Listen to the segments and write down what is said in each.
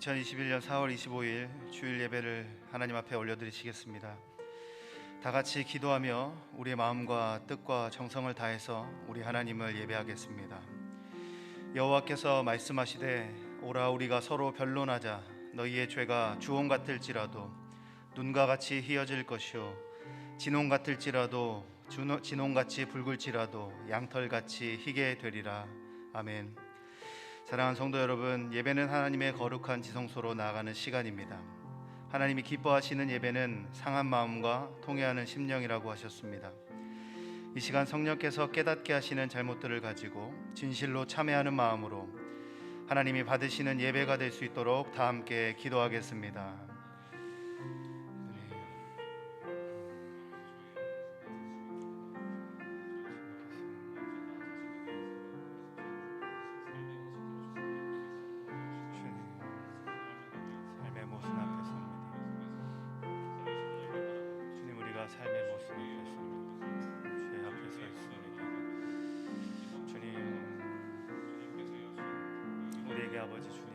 2021년 4월 25일 주일 예배를 하나님 앞에 올려드리시겠습니다. 다 같이 기도하며 우리의 마음과 뜻과 정성을 다해서 우리 하나님을 예배하겠습니다. 여호와께서 말씀하시되 오라 우리가 서로 변론하자. 너희의 죄가 주홍 같을지라도 눈과 같이 희어질 것이요 진홍 같을지라도 진홍같이 붉을지라도 양털같이 희게 되리라. 아멘. 사랑하는 성도 여러분, 예배는 하나님의 거룩한 지성소로 나아가는 시간입니다. 하나님이 기뻐하시는 예배는 상한 마음과 통회하는 심령이라고 하셨습니다. 이 시간 성령께서 깨닫게 하시는 잘못들을 가지고 진실로 참회하는 마음으로 하나님이 받으시는 예배가 될 수 있도록 다 함께 기도하겠습니다. 삶의 모습 앞에 섭니다. 주의 앞에 서 있습니다. 주님, 우리에게 아버지 주님,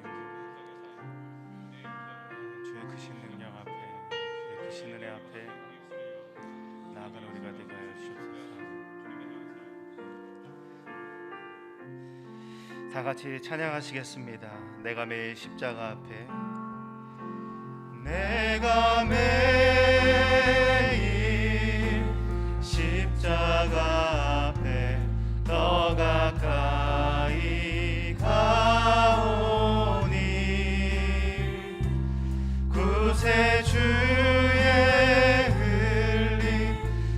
주의 크신 능력 앞에, 주의 크신 은혜 앞에 나아가는 우리가 되게 하여 주옵소서. 다 같이 찬양하시겠습니다. 내가 매일 십자가 앞에, 내가 매일 십자가 앞에 더 가까이 가오니 구세주의 흘린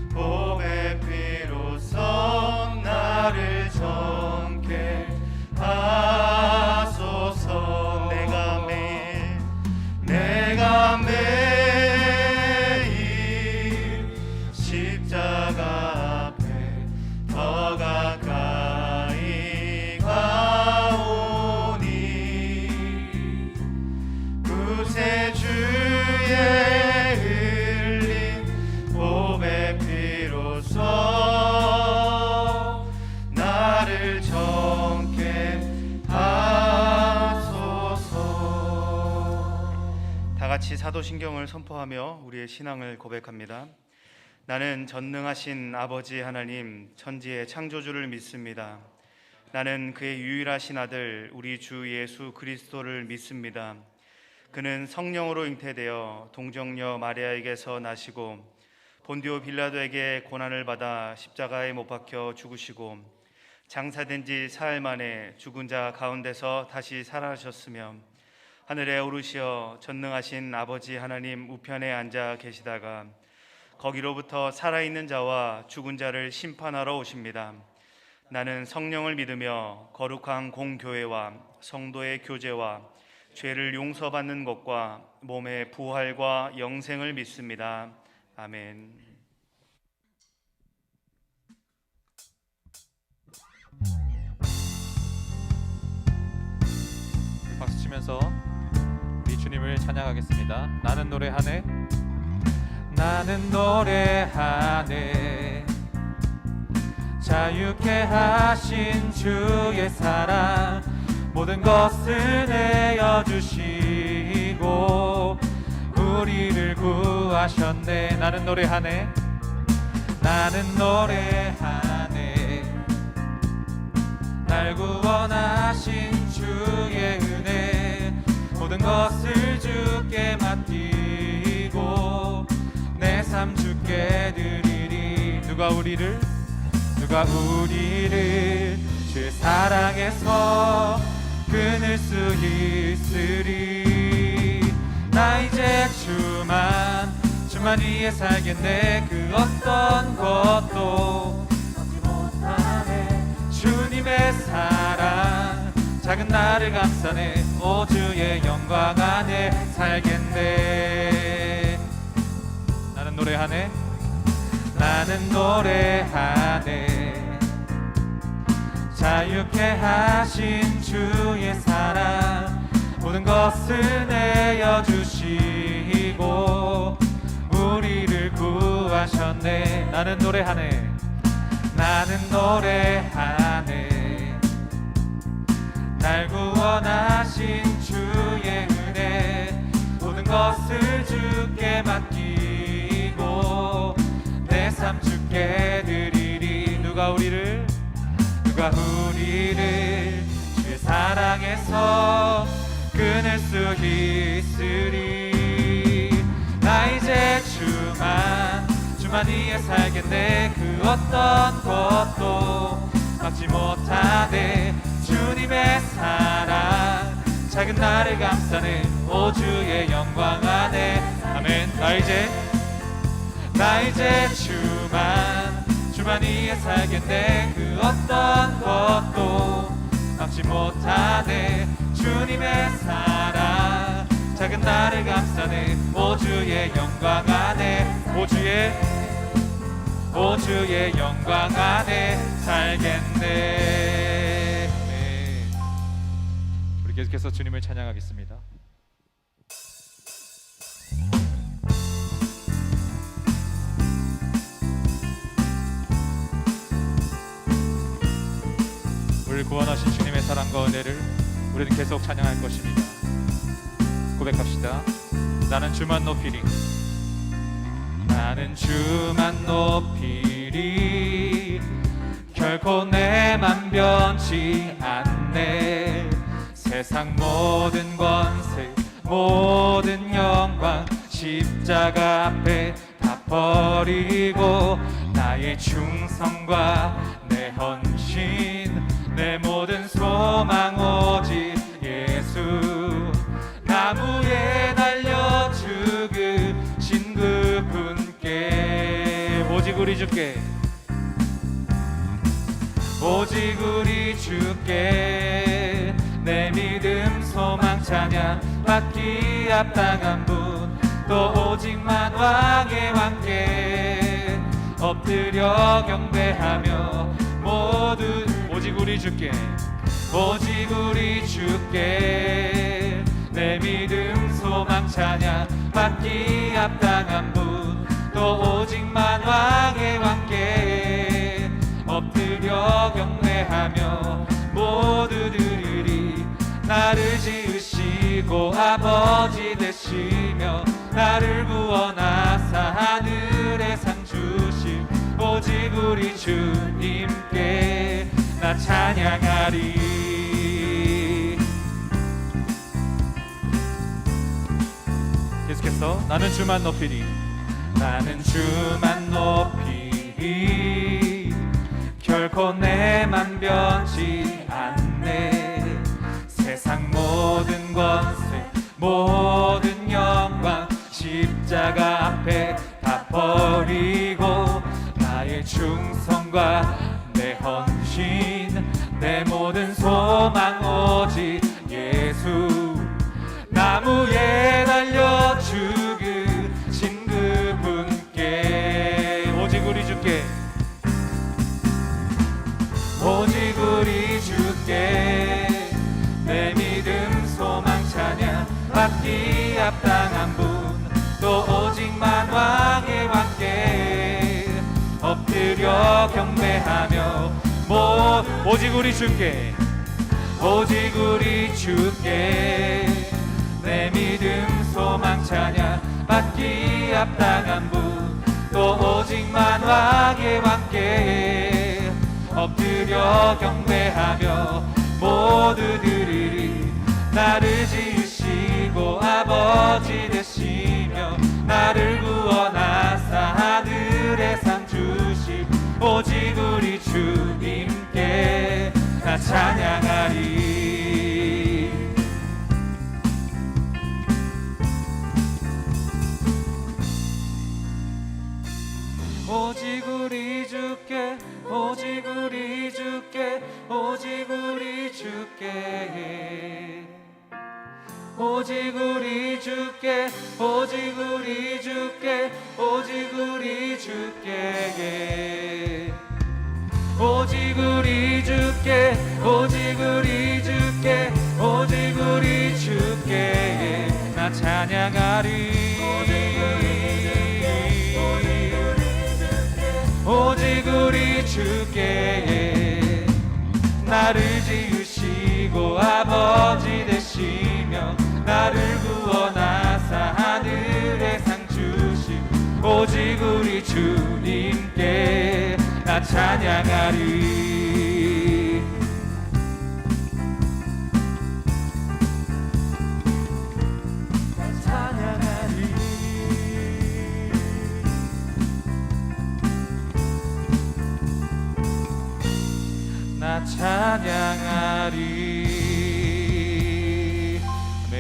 보배 피로써 나를 정케 하소서. 내가 매일 십자가 앞에 더 가까이 가오니 구세주의 흘린 보배 피로써 나를 정케 하소서. 다 같이 사도신경을 선포하며 우리의 신앙을 고백합니다. 나는 전능하신 아버지 하나님 천지의 창조주를 믿습니다. 나는 그의 유일하신 아들 우리 주 예수 그리스도를 믿습니다. 그는 성령으로 잉태되어 동정녀 마리아에게서 나시고 본디오 빌라도에게 고난을 받아 십자가에 못 박혀 죽으시고 장사된 지 사흘 만에 죽은 자 가운데서 다시 살아나셨으며 하늘에 오르시어 전능하신 아버지 하나님 우편에 앉아 계시다가 거기로부터 살아있는 자와 죽은 자를 심판하러 오십니다. 나는 성령을 믿으며 거룩한 공교회와 성도의 교제와 죄를 용서받는 것과 몸의 부활과 영생을 믿습니다. 아멘. 박수 치면서 우리 주님을 찬양하겠습니다. 나는 노래하네, 나는 노래하네. 자유케 하신 주의 사랑 모든 것을 내어주시고 우리를 구하셨네. 나는 노래하네, 나는 노래하네. 날 구원하신 주의 은혜 모든 것을 주께 맡기고 내 삶 주께 드리리. 누가 우리를 주의 사랑에서 끊을 수 있으리. 나 이제 주만 위해 살겠네. 그 어떤 것도 얻지 못하네. 주님의 사랑 작은 나를 감싸네. 오 주의 영광 안에 살겠네. 나는 노래하네, 나는 노래하네. 자유케 하신 주의 사랑 모든 것을 내어주시고 우리를 구하셨네. 나는 노래하네, 나는 노래하네. 날 구원하신 주의 은혜 주께 맡기고 내 삶 주께 드리리. 누가 우리를 주의 사랑에서 끊을 수 있으리. 나 이제 주만 위에 살겠네. 그 어떤 것도 막지 못하네. 주님의 사랑 작은 나를 감싸는 오 주의 영광 안에. 아멘. 나 이제 주만 위에 살겠네. 그 어떤 것도 막지 못하네. 주님의 사랑 작은 나를 감싸는 오 주의 영광 안에. 오 주의 영광 안에 살겠네. 아멘. 우리 계속해서 주님을 찬양하겠습니다. 우리를 구원하신 주님의 사랑과 은혜를 우리는 계속 찬양할 것입니다. 고백합시다. 나는 주만 높이리. 나는 주만 높이리. 결코 내만 변치 않네. 세상 모든 권세 모든 영광 십자가 앞에 다 버리고 나의 충성과 내 헌신 내 모든 소망 오직 예수. 나무에 달려 죽으신 그분께 오직 우리 주께 내 믿음 소망 찬양 받기 합당한 분 또 오직만 왕의 왕께 엎드려 경배하며 모두 오직 우리 주께 내 믿음 소망 찬양 받기 합당한 분 또 오직만 왕의 왕께 엎드려 경배하며 모두 들으리. 나를 지으시고 아버지 되시며 나를 구원하사 하늘의 상 주심 오직 우리 주님께 나 찬양하리. 계속해서 나는 주만 높이리. 나는 주만 높이리. 결코 내만 변치 않네. 세상 모든 권세 모든 영광 십자가 앞에 다 버리고 나의 충성과 내 헌신 내 모든 소망 오직 예수. 나무에 달려 죽으신 그분께 오직 우리 주께 내 믿음 소망 찬양 받기 합당한 분 또 오직만 왕의 왕께 엎드려 경배하며 오직 우리 주께 내 믿음 소망 찬양 받기 합당한 분 또 오직만 왕의 왕께 엎드려 경배하며 모두 들으리. 나를 지으시고 아버지 되시며 나를 구원하사 하늘의 상 주심 오직 우리 주님께 나 찬양하리. 오직 우리 주께 오직 우리 주께 오직 우리 주께 오직 우리 주께 오직 우리 주께 오직 우리 주께 오직 우리 주께 오직 우리 주께 오직 우리 주께 나 찬양하리. 오직 우리 주께 나를 지으시고 아버지 되시며 나를 구원하사 하늘의 상 주심 주님께 나 찬양하리. 나 찬양하리. 나 찬양하리. 아멘.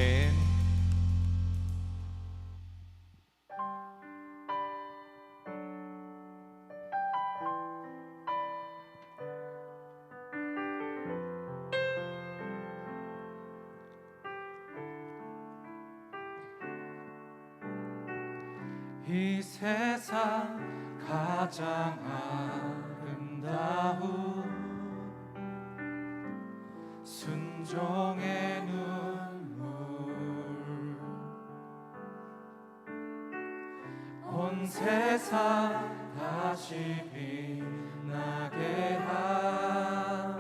이 세상 가장 아름다운 순종의 눈물, 온 세상 다시 빛나게 한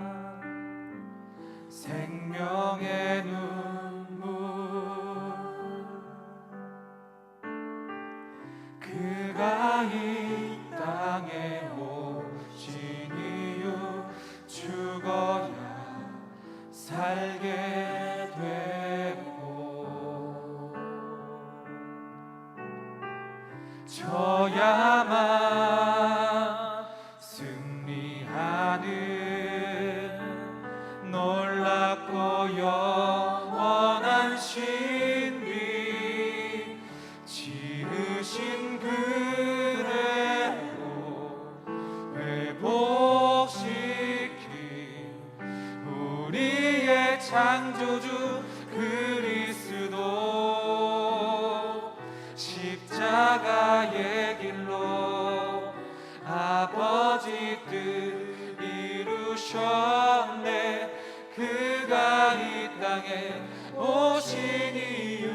생명의 눈물, 그가 이 땅에 오신 이유 죽어야 살게 되고 저야만 승리하는 놀랍고 영원한 신비, 지으신 그대로 회복시킨 우리의 창조주 그리스도, 십자가의 길로 아버지 뜻 이루셨네. 그가 이 땅에 오신 이유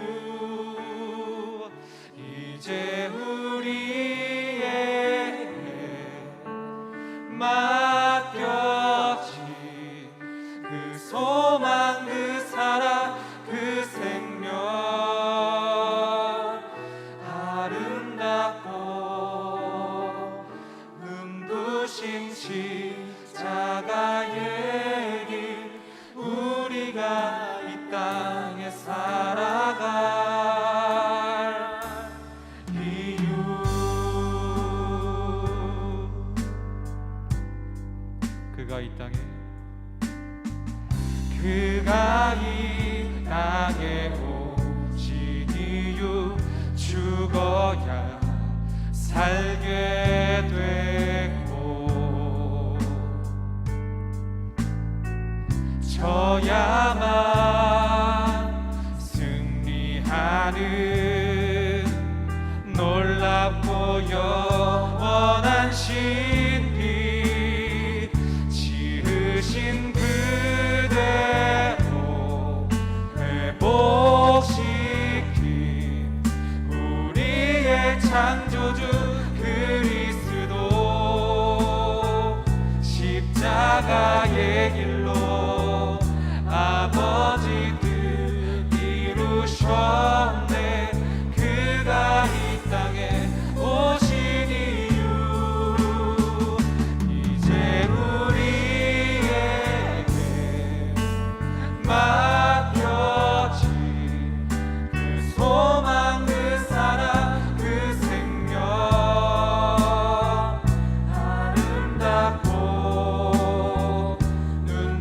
이제 우리에게 맡겨진 그 소망, 그 사랑, 그 생명, 아름답고 눈부신 십자가의 길, 우리가 이 땅에 살아갈 이유. 그가 이 땅에 오신 이유 죽어야 살게 되고 저야만 승리하는 놀랍고 영원한 신비, 지으신 그대로 회복시킨 우리의 창조주 그리스도, 십자가의 길로 아버지 뜻 이루셨네. 그가 이 땅에 오신 이유 이제 우리에게 맡겨진 그 소망, 그 사랑, 그 생명, 아름답고 눈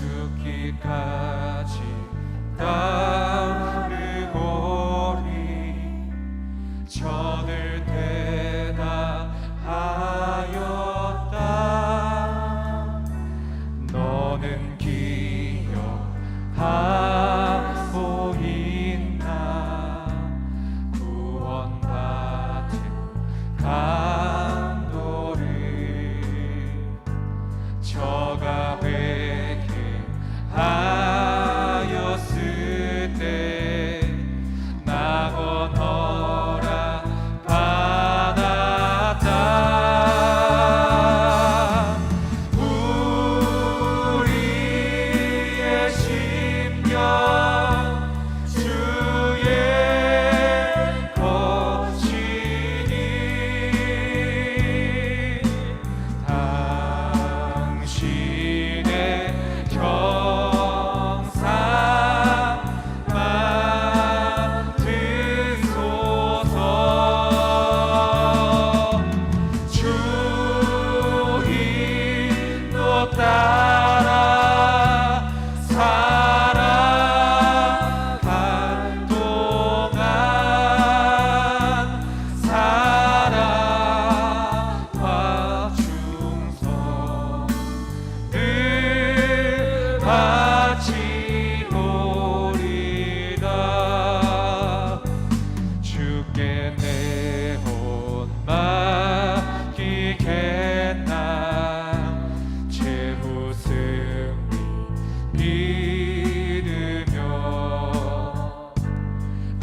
죽기까지 따르고리. 전을 대답하였다. 너는 기억하고 있나. 구원받은 감도를 저가 회개하였을 때 낙원 허락 받았다. 우리의 심령 주의 것이니 당신의 형상 만드소서. 주 인도 따라 살아갈 동안 사랑과 충성 늘 바치오리다. 주께 내 혼 맡기겠나. 최후 승리 믿으며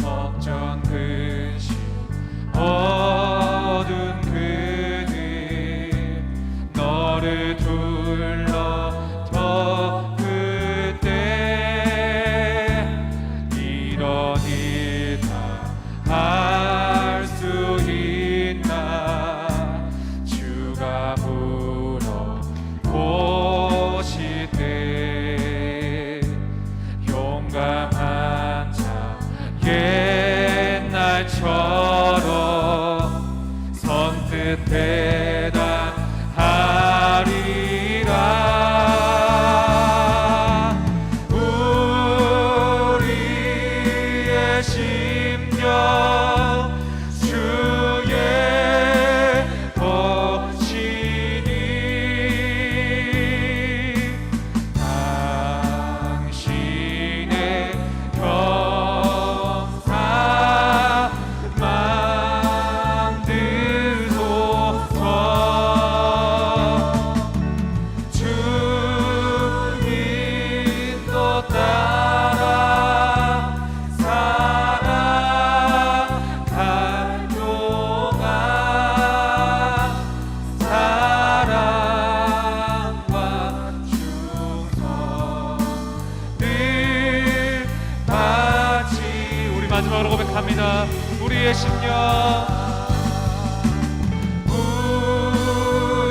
걱정 근심 어두운 그늘 너를 둘러 덮을 때 이런 일 다 할 수 있나. 주가 물어보시되 용감한 자 옛날처럼 선뜻 대답하리라. 우리의 심령 주의 것이니 당신의 형상 만드소서. 주 인도 따라 살아갈 동안 사랑과 충성 늘 바치. 우리 마지막으로 고백합니다. 우리의 심령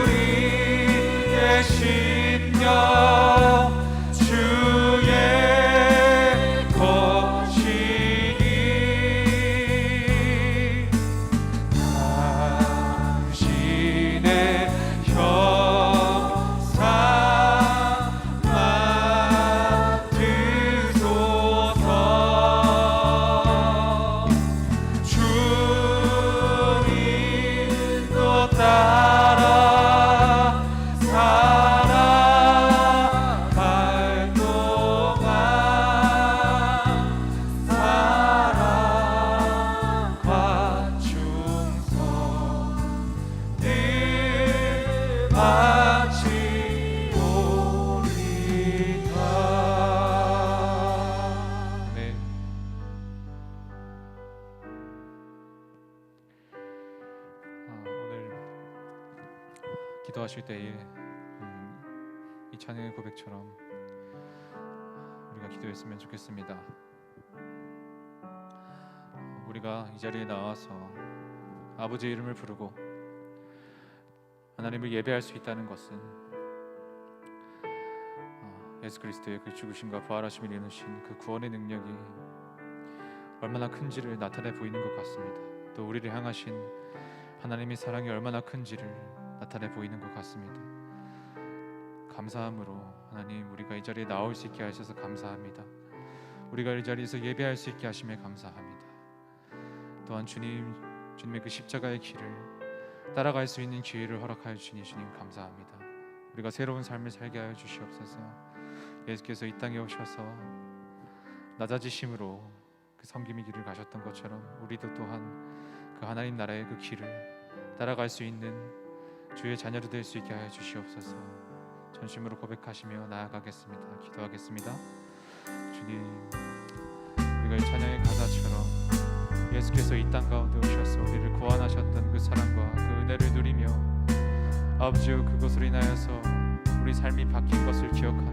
우리의 심령 주의 것이니 당신의 형상 만드소서. 주 인도 따라 살아갈 동안 사랑과 충성 늘 바치오리다. 네. 오늘 기도하실 때에 이 찬양의 고백처럼 우리가 기도했으면 좋겠습니다. 우리가 이 자리에 나와서 아버지의 이름을 부르고 하나님을 예배할 수 있다는 것은 예수 그리스도의 그 죽으심과 부활하심을 이루신 그 구원의 능력이 얼마나 큰지를 나타내 보이는 것 같습니다. 또 우리를 향하신 하나님의 사랑이 얼마나 큰지를 나타내 보이는 것 같습니다. 감사함으로 하나님, 우리가 이 자리에 나올 수 있게 하셔서 감사합니다. 우리가 이 자리에서 예배할 수 있게 하심에 감사합니다. 또한 주님의 그 십자가의 길을 따라갈 수 있는 기회를 허락하여 주시니 주님 감사합니다. 우리가 새로운 삶을 살게 하여 주시옵소서. 예수께서 이 땅에 오셔서 낮아지심으로 그 섬김의 길을 가셨던 것처럼 우리도 또한 그 하나님 나라의 그 길을 따라갈 수 있는 주의 자녀로 될 수 있게 하여 주시옵소서. 전심으로 고백하시며 나아가겠습니다. 기도하겠습니다. 주님, 우리가 이 찬양의 가사처럼 예수께서 이 땅 가운데 오셔서 우리를 구원하셨던 그 사랑과 그 은혜를 누리며 아버지여 그것으로 인하여서 우리 삶이 바뀐 것을 기억하며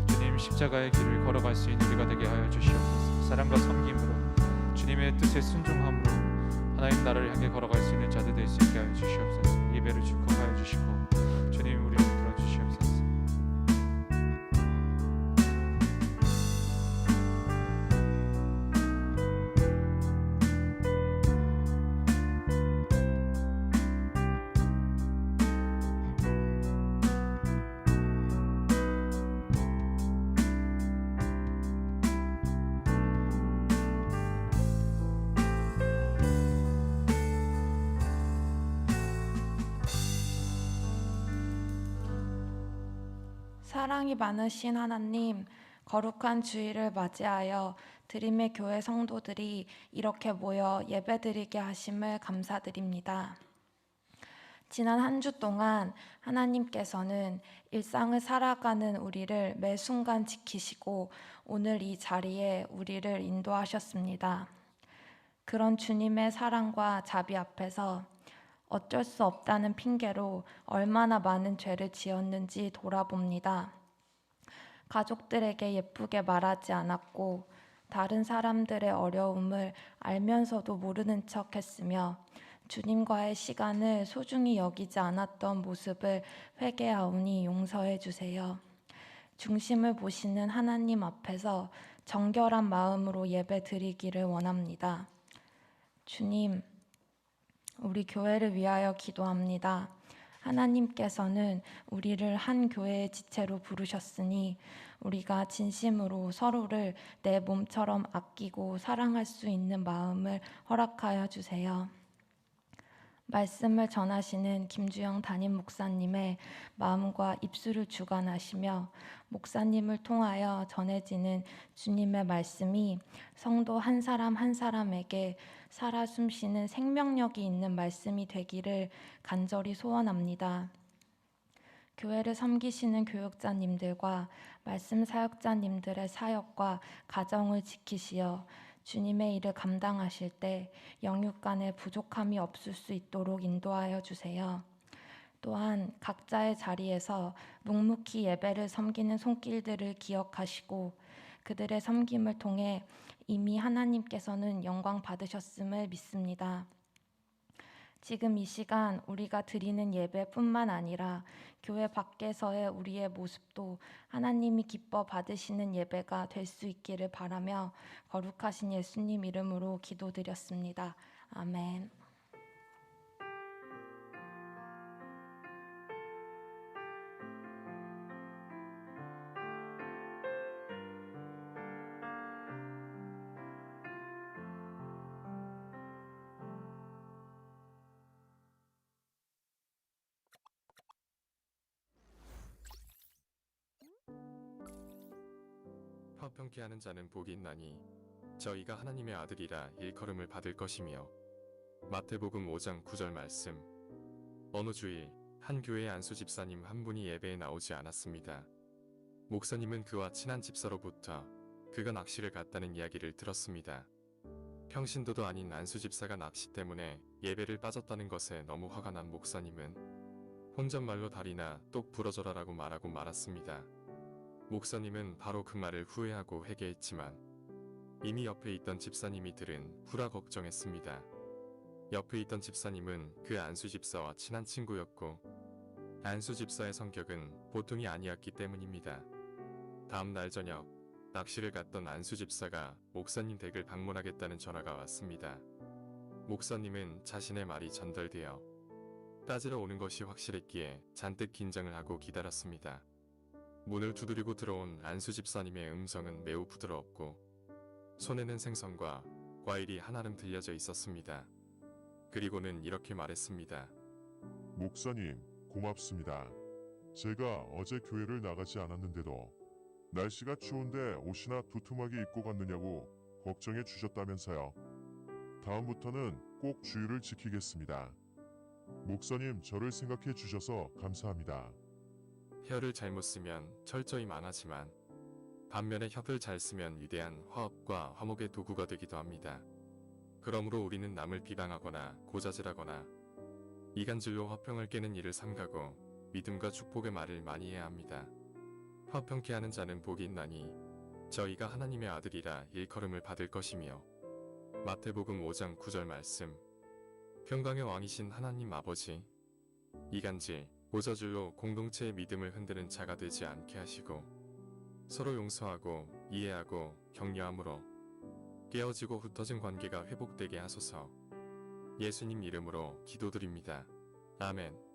주님 십자가의 길을 걸어갈 수 있는 우리가 되게 하여 주시옵소서. 사랑과 섬김으로 주님의 뜻에 순종함으로 하나님 나라를 향해 걸어갈 수 있는 자들 될 수 있게 하여 주시옵소서. 예배를 축복하여 주시고 주님 우리를 들어주시옵소서. 사랑이 많으신 하나님, 거룩한 주일을 맞이하여 드림의 교회 성도들이 이렇게 모여 예배드리게 하심을 감사드립니다. 지난 한 주 동안 하나님께서는 일상을 살아가는 우리를 매 순간 지키시고 오늘 이 자리에 우리를 인도하셨습니다. 그런 주님의 사랑과 자비 앞에서 어쩔 수 없다는 핑계로 얼마나 많은 죄를 지었는지 돌아봅니다. 가족들에게 예쁘게 말하지 않았고 다른 사람들의 어려움을 알면서도 모르는 척 했으며 주님과의 시간을 소중히 여기지 않았던 모습을 회개하오니 용서해 주세요. 중심을 보시는 하나님 앞에서 정결한 마음으로 예배 드리기를 원합니다. 주님, 우리 교회를 위하여 기도합니다. 하나님께서는 우리를 한 교회의 지체로 부르셨으니 우리가 진심으로 서로를 내 몸처럼 아끼고 사랑할 수 있는 마음을 허락하여 주세요. 말씀을 전하시는 김주영 담임 목사님의 마음과 입술을 주관하시며 목사님을 통하여 전해지는 주님의 말씀이 성도 한 사람 한 사람에게 살아 숨쉬는 생명력이 있는 말씀이 되기를 간절히 소원합니다. 교회를 섬기시는 교육자님들과 말씀 사역자님들의 사역과 가정을 지키시어 주님의 일을 감당하실 때 영육 간에 부족함이 없을 수 있도록 인도하여 주세요. 또한 각자의 자리에서 묵묵히 예배를 섬기는 손길들을 기억하시고 그들의 섬김을 통해 이미 하나님께서는 영광 받으셨음을 믿습니다. 지금 이 시간 우리가 드리는 예배뿐만 아니라 교회 밖에서의 우리의 모습도 하나님이 기뻐 받으시는 예배가 될 수 있기를 바라며 거룩하신 예수님 이름으로 기도드렸습니다. 아멘. 화평케 하는 자는 복이 있나니 저희가 하나님의 아들이라 일컬음을 받을 것이며. 마태복음 5장 9절 말씀. 어느 주일 한 교회 안수 집사님 한 분이 예배에 나오지 않았습니다. 목사님은 그와 친한 집사로부터 그가 낚시를 갔다는 이야기를 들었습니다. 평신도도 아닌 안수 집사가 낚시 때문에 예배를 빠졌다는 것에 너무 화가 난 목사님은 혼잣말로 다리나 똑 부러져라라고 말하고 말았습니다. 목사님은 바로 그 말을 후회하고 회개했지만 이미 옆에 있던 집사님이 들은 후라 걱정했습니다. 옆에 있던 집사님은 그 안수 집사와 친한 친구였고 안수 집사의 성격은 보통이 아니었기 때문입니다. 다음 날 저녁 낚시를 갔던 안수 집사가 목사님 댁을 방문하겠다는 전화가 왔습니다. 목사님은 자신의 말이 전달되어 따지러 오는 것이 확실했기에 잔뜩 긴장을 하고 기다렸습니다. 문을 두드리고 들어온 안수 집사님의 음성은 매우 부드러웠고 손에는 생선과 과일이 한아름 들려져 있었습니다. 그리고는 이렇게 말했습니다. 목사님, 고맙습니다. 제가 어제 교회를 나가지 않았는데도 날씨가 추운데 옷이나 두툼하게 입고 갔느냐고 걱정해 주셨다면서요. 다음부터는 꼭 주의를 지키겠습니다. 목사님, 저를 생각해 주셔서 감사합니다. 혀를 잘못 쓰면 철저히 만하지만 반면에 혀를 잘 쓰면 위대한 화합과 화목의 도구가 되기도 합니다. 그러므로 우리는 남을 비방하거나 고자질하거나 이간질로 화평을 깨는 일을 삼가고 믿음과 축복의 말을 많이 해야 합니다. 화평케 하는 자는 복이 있나니 저희가 하나님의 아들이라 일컬음을 받을 것이며 마태복음 5장 9절 말씀. 평강의 왕이신 하나님 아버지, 이간질, 고자질로 공동체의 믿음을 흔드는 자가 되지 않게 하시고 서로 용서하고 이해하고 격려함으로 깨어지고 흩어진 관계가 회복되게 하소서. 예수님 이름으로 기도드립니다. 아멘.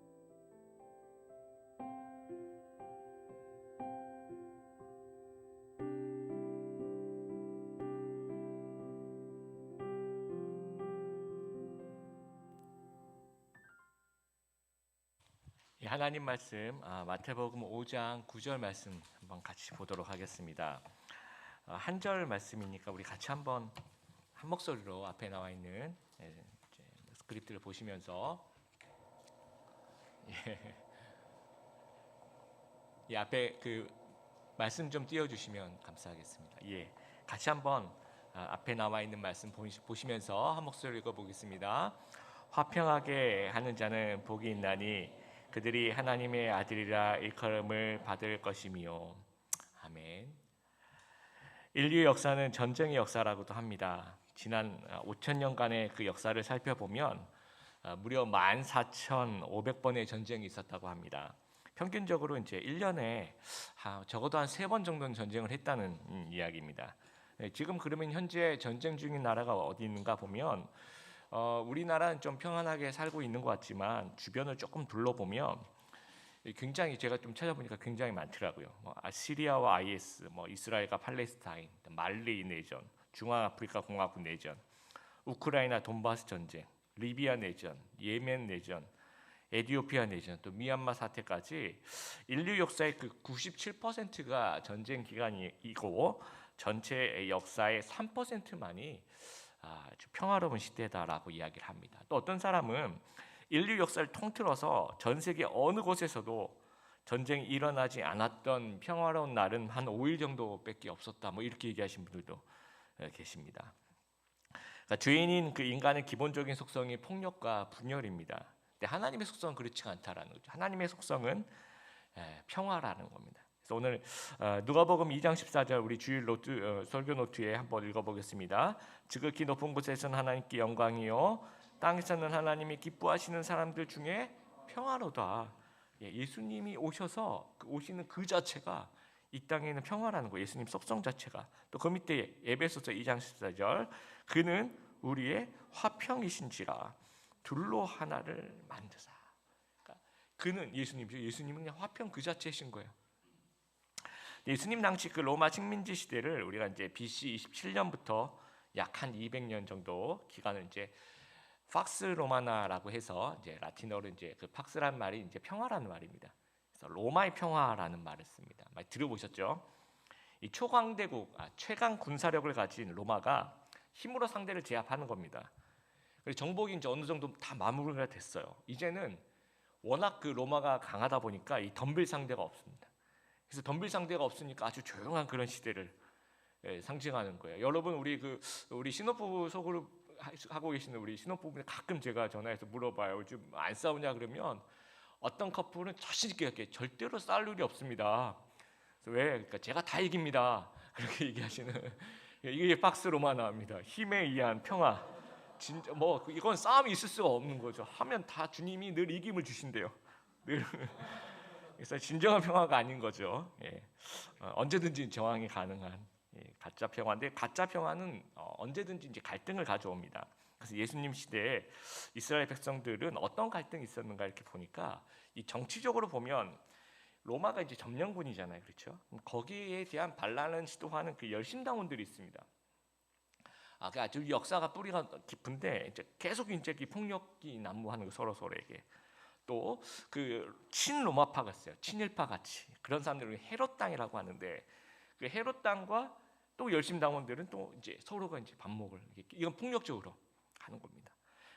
하나님 말씀 마태복음 5장 9절 말씀 한번 같이 보도록 하겠습니다. 한 절 말씀이니까 우리 같이 한번 한 목소리로 앞에 나와 있는 스크립트를 보시면서 이 앞에 그 말씀 좀 띄워주시면 감사하겠습니다. 같이 한번 앞에 나와 있는 말씀 보시면서 한 목소리로 읽어보겠습니다. 화평하게 하는 자는 복이 있나니 그들이 하나님의 아들이라 일컬음을 받을 것이며. 아멘. 인류 역사는 전쟁의 역사라고도 합니다. 지난 5,000년간의 그 역사를 살펴보면 무려 14,500번의 전쟁이 있었다고 합니다. 평균적으로 이제 1년에 적어도 한 3번 정도는 전쟁을 했다는 이야기입니다. 지금 그러면 현재 전쟁 중인 나라가 어디 있는가 보면 우리나라는 좀 평안하게 살고 있는 것 같지만 주변을 조금 둘러보면 굉장히 제가 좀 찾아보니까 굉장히 많더라고요. 시리아와 IS, 이스라엘과 팔레스타인, 말리 내전, 중앙아프리카 공화국 내전, 우크라이나 돈바스 전쟁, 리비아 내전, 예멘 내전, 에티오피아 내전, 또 미얀마 사태까지 인류 역사의 그 97%가 전쟁 기간이고 전체 역사의 3%만이 아주 평화로운 시대다라고 이야기를 합니다. 또 어떤 사람은 인류 역사를 통틀어서 전 세계 어느 곳에서도 전쟁이 일어나지 않았던 평화로운 날은 한 5일 정도밖에 없었다. 이렇게 얘기하신 분들도 계십니다. 그러니까 죄인인 그 인간의 기본적인 속성이 폭력과 분열입니다. 근데 하나님의 속성은 그렇지 않다라는 거죠. 하나님의 속성은 평화라는 겁니다. 그래서 오늘 누가복음 2장 14절 우리 주일 설교 노트에 한번 읽어보겠습니다. 지극히 높은 곳에서는 하나님께 영광이요 땅에서는 하나님이 기뻐하시는 사람들 중에 평화로다. 예수님이 오셔서 오시는 그 자체가 이 땅에 있는 평화라는 거예요. 예수님 속성 자체가. 또 그 밑에 에베소서 2장 14절 그는 우리의 화평이신지라 둘로 하나를 만드사. 그러니까 그는 예수님은 그냥 화평 그 자체이신 거예요. 예수님 당시 그 로마 식민지 시대를 우리가 이제 BC 27년부터 약 한 200년 정도 기간을 이제 팍스 로마나라고 해서 이제 라틴어로 이제 그 팍스란 말이 이제 평화라는 말입니다. 그래서 로마의 평화라는 말을 씁니다. 많이 들어보셨죠? 이 초강대국, 최강 군사력을 가진 로마가 힘으로 상대를 제압하는 겁니다. 그리고 정복이 이제 어느 정도 다 마무리가 됐어요. 이제는 워낙 그 로마가 강하다 보니까 이 덤빌 상대가 없습니다. 그래서 덤빌 상대가 없으니까 아주 조용한 그런 시대를 상징하는 거예요. 여러분 우리 신혼부부 소그룹 하고 계시는 우리 신혼부부는 가끔 제가 전화해서 물어봐요. 요즘 안 싸우냐 그러면 어떤 커플은 자신 있게 이렇게 절대로 싸울 일이 없습니다. 그래서 왜? 그러니까 제가 다 이깁니다. 그렇게 얘기하시는 이게 박스 로마나입니다. 힘에 의한 평화. 진짜 이건 싸움이 있을 수가 없는 거죠. 하면 다 주님이 늘 이김을 주신대요. 늘. 그래서 진정한 평화가 아닌 거죠. 언제든지 저항이 가능한 가짜 평화인데 가짜 평화는 언제든지 이제 갈등을 가져옵니다. 그래서 예수님 시대에 이스라엘 백성들은 어떤 갈등이 있었는가 이렇게 보니까 이 정치적으로 보면 로마가 이제 점령군이잖아요, 그렇죠? 거기에 대한 반란을 시도하는 그 열심당원들이 있습니다. 그 아주 역사가 뿌리가 깊은데 이제 계속 이제 이 폭력이 난무하는 거 서로에게. 또 그 친로마파가 있어요. 친일파 같이 그런 사람들을 헤롯 당이라고 하는데 그 헤롯 당과 또 열심당원들은 또 이제 서로가 이제 반목을 이건 폭력적으로 하는 겁니다.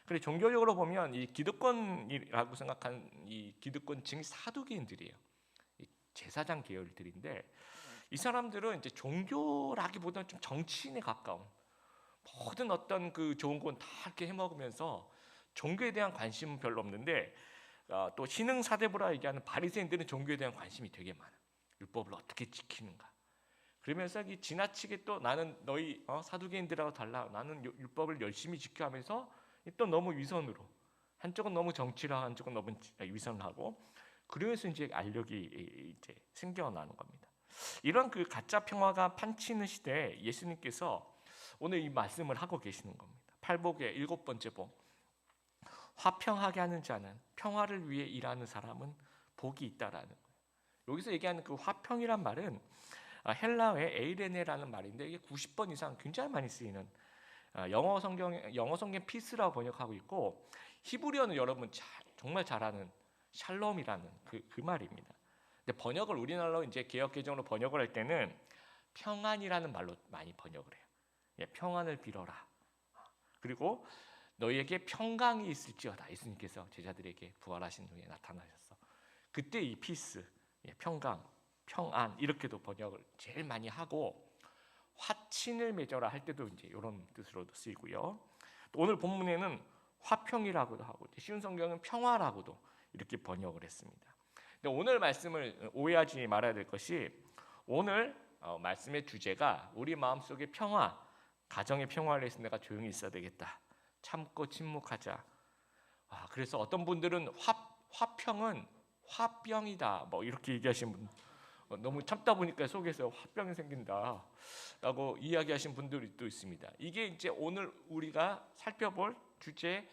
그래 종교적으로 보면 이 기득권이라고 생각한 이 기득권층이 사두개인들이에요. 이 제사장 계열들인데 이 사람들은 이제 종교라기보다는 좀 정치인에 가까운 모든 어떤 그 좋은 건 다 이렇게 해먹으면서 종교에 대한 관심은 별로 없는데 또 신흥 사대부라 얘기하는 바리새인들은 종교에 대한 관심이 되게 많아. 율법을 어떻게 지키는가. 그러면서 지나치게 또 나는 너희 사두개인들하고 달라. 나는 율법을 열심히 지켜 하면서 또 너무 위선으로 한쪽은 너무 정치를 하고 한쪽은 너무 위선을 하고 그러면서 이제 알력이 이제 생겨나는 겁니다. 이런 그 가짜 평화가 판치는 시대에 예수님께서 오늘 이 말씀을 하고 계시는 겁니다. 팔복의 7번째 복. 화평하게 하는 자는 평화를 위해 일하는 사람은 복이 있다라는 거예요. 여기서 얘기하는 그 화평이란 말은 헬라어의 에이레네라는 말인데 이게 90번 이상 굉장히 많이 쓰이는 영어 성경 피스라고 번역하고 있고 히브리어는 여러분 정말 잘 아는 샬롬이라는 그 말입니다. 근데 번역을 우리나라로 이제 개역 개정으로 번역을 할 때는 평안이라는 말로 많이 번역을 해요. 예, 평안을 빌어라. 그리고 너희에게 평강이 있을지어다. 예수님께서 제자들에게 부활하신 후에 나타나셔서 그때 이 피스, 평강, 평안 이렇게도 번역을 제일 많이 하고 화친을 맺어라 할 때도 이제 이런 뜻으로도 쓰이고요. 또 오늘 본문에는 화평이라고도 하고 쉬운 성경은 평화라고도 이렇게 번역을 했습니다. 근데 오늘 말씀을 오해하지 말아야 될 것이 오늘 말씀의 주제가 우리 마음속의 평화, 가정의 평화를 위해서 내가 조용히 있어야 되겠다. 참고 침묵하자. 그래서 어떤 분들은 화평은 화병이다. 뭐 이렇게 얘기하시는 분 너무 참다 보니까 속에서 화병이 생긴다라고 이야기하신 분들이 또 있습니다. 이게 이제 오늘 우리가 살펴볼 주제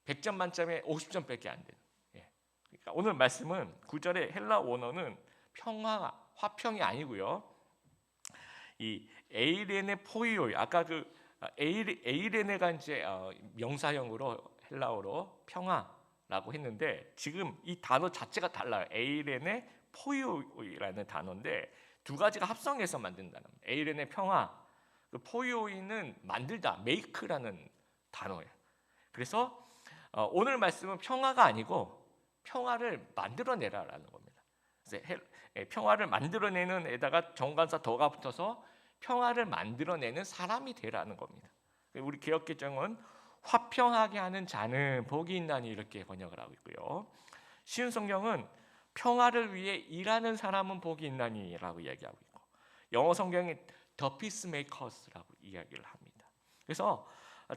100점 만점에 50점밖에 안 되는. 그러니까 오늘 말씀은 9절의 헬라 원어는 화평이 아니고요. 이 에이레네 포이오이 아까 그 에이레네가 이제 명사형으로 헬라어로 평화라고 했는데 지금 이 단어 자체가 달라요. 에이레네 포이오이라는 단어인데 두 가지가 합성해서 만든다는 겁니다. 에이레네 평화, 그 포이오이는 만들다, 메이크라는 단어예요. 그래서 오늘 말씀은 평화가 아니고 평화를 만들어내라라는 겁니다. 그래서 평화를 만들어내는 에다가 정관사 더가 붙어서 평화를 만들어내는 사람이 되라는 겁니다. 우리 개역개정은 화평하게 하는 자는 복이 있나니 이렇게 번역을 하고 있고요. 쉬운 성경은 평화를 위해 일하는 사람은 복이 있나니라고 이야기하고 있고 영어 성경이 The Peacemakers라고 이야기를 합니다. 그래서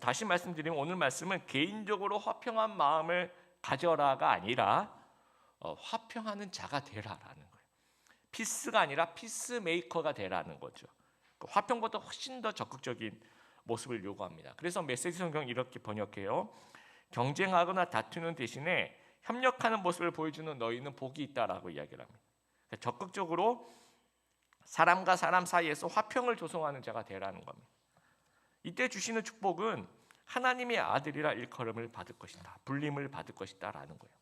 다시 말씀드리면 오늘 말씀은 개인적으로 화평한 마음을 가져라가 아니라 화평하는 자가 되라라는 거예요. 피스가 아니라 피스메이커가 되라는 거죠. 화평보다 훨씬 더 적극적인 모습을 요구합니다. 그래서 메시지 성경 이렇게 번역해요. 경쟁하거나 다투는 대신에 협력하는 모습을 보여주는 너희는 복이 있다라고 이야기를 합니다. 적극적으로 사람과 사람 사이에서 화평을 조성하는 자가 되라는 겁니다. 이때 주시는 축복은 하나님의 아들이라 일컬음을 받을 것이다. 불림을 받을 것이다라는 거예요.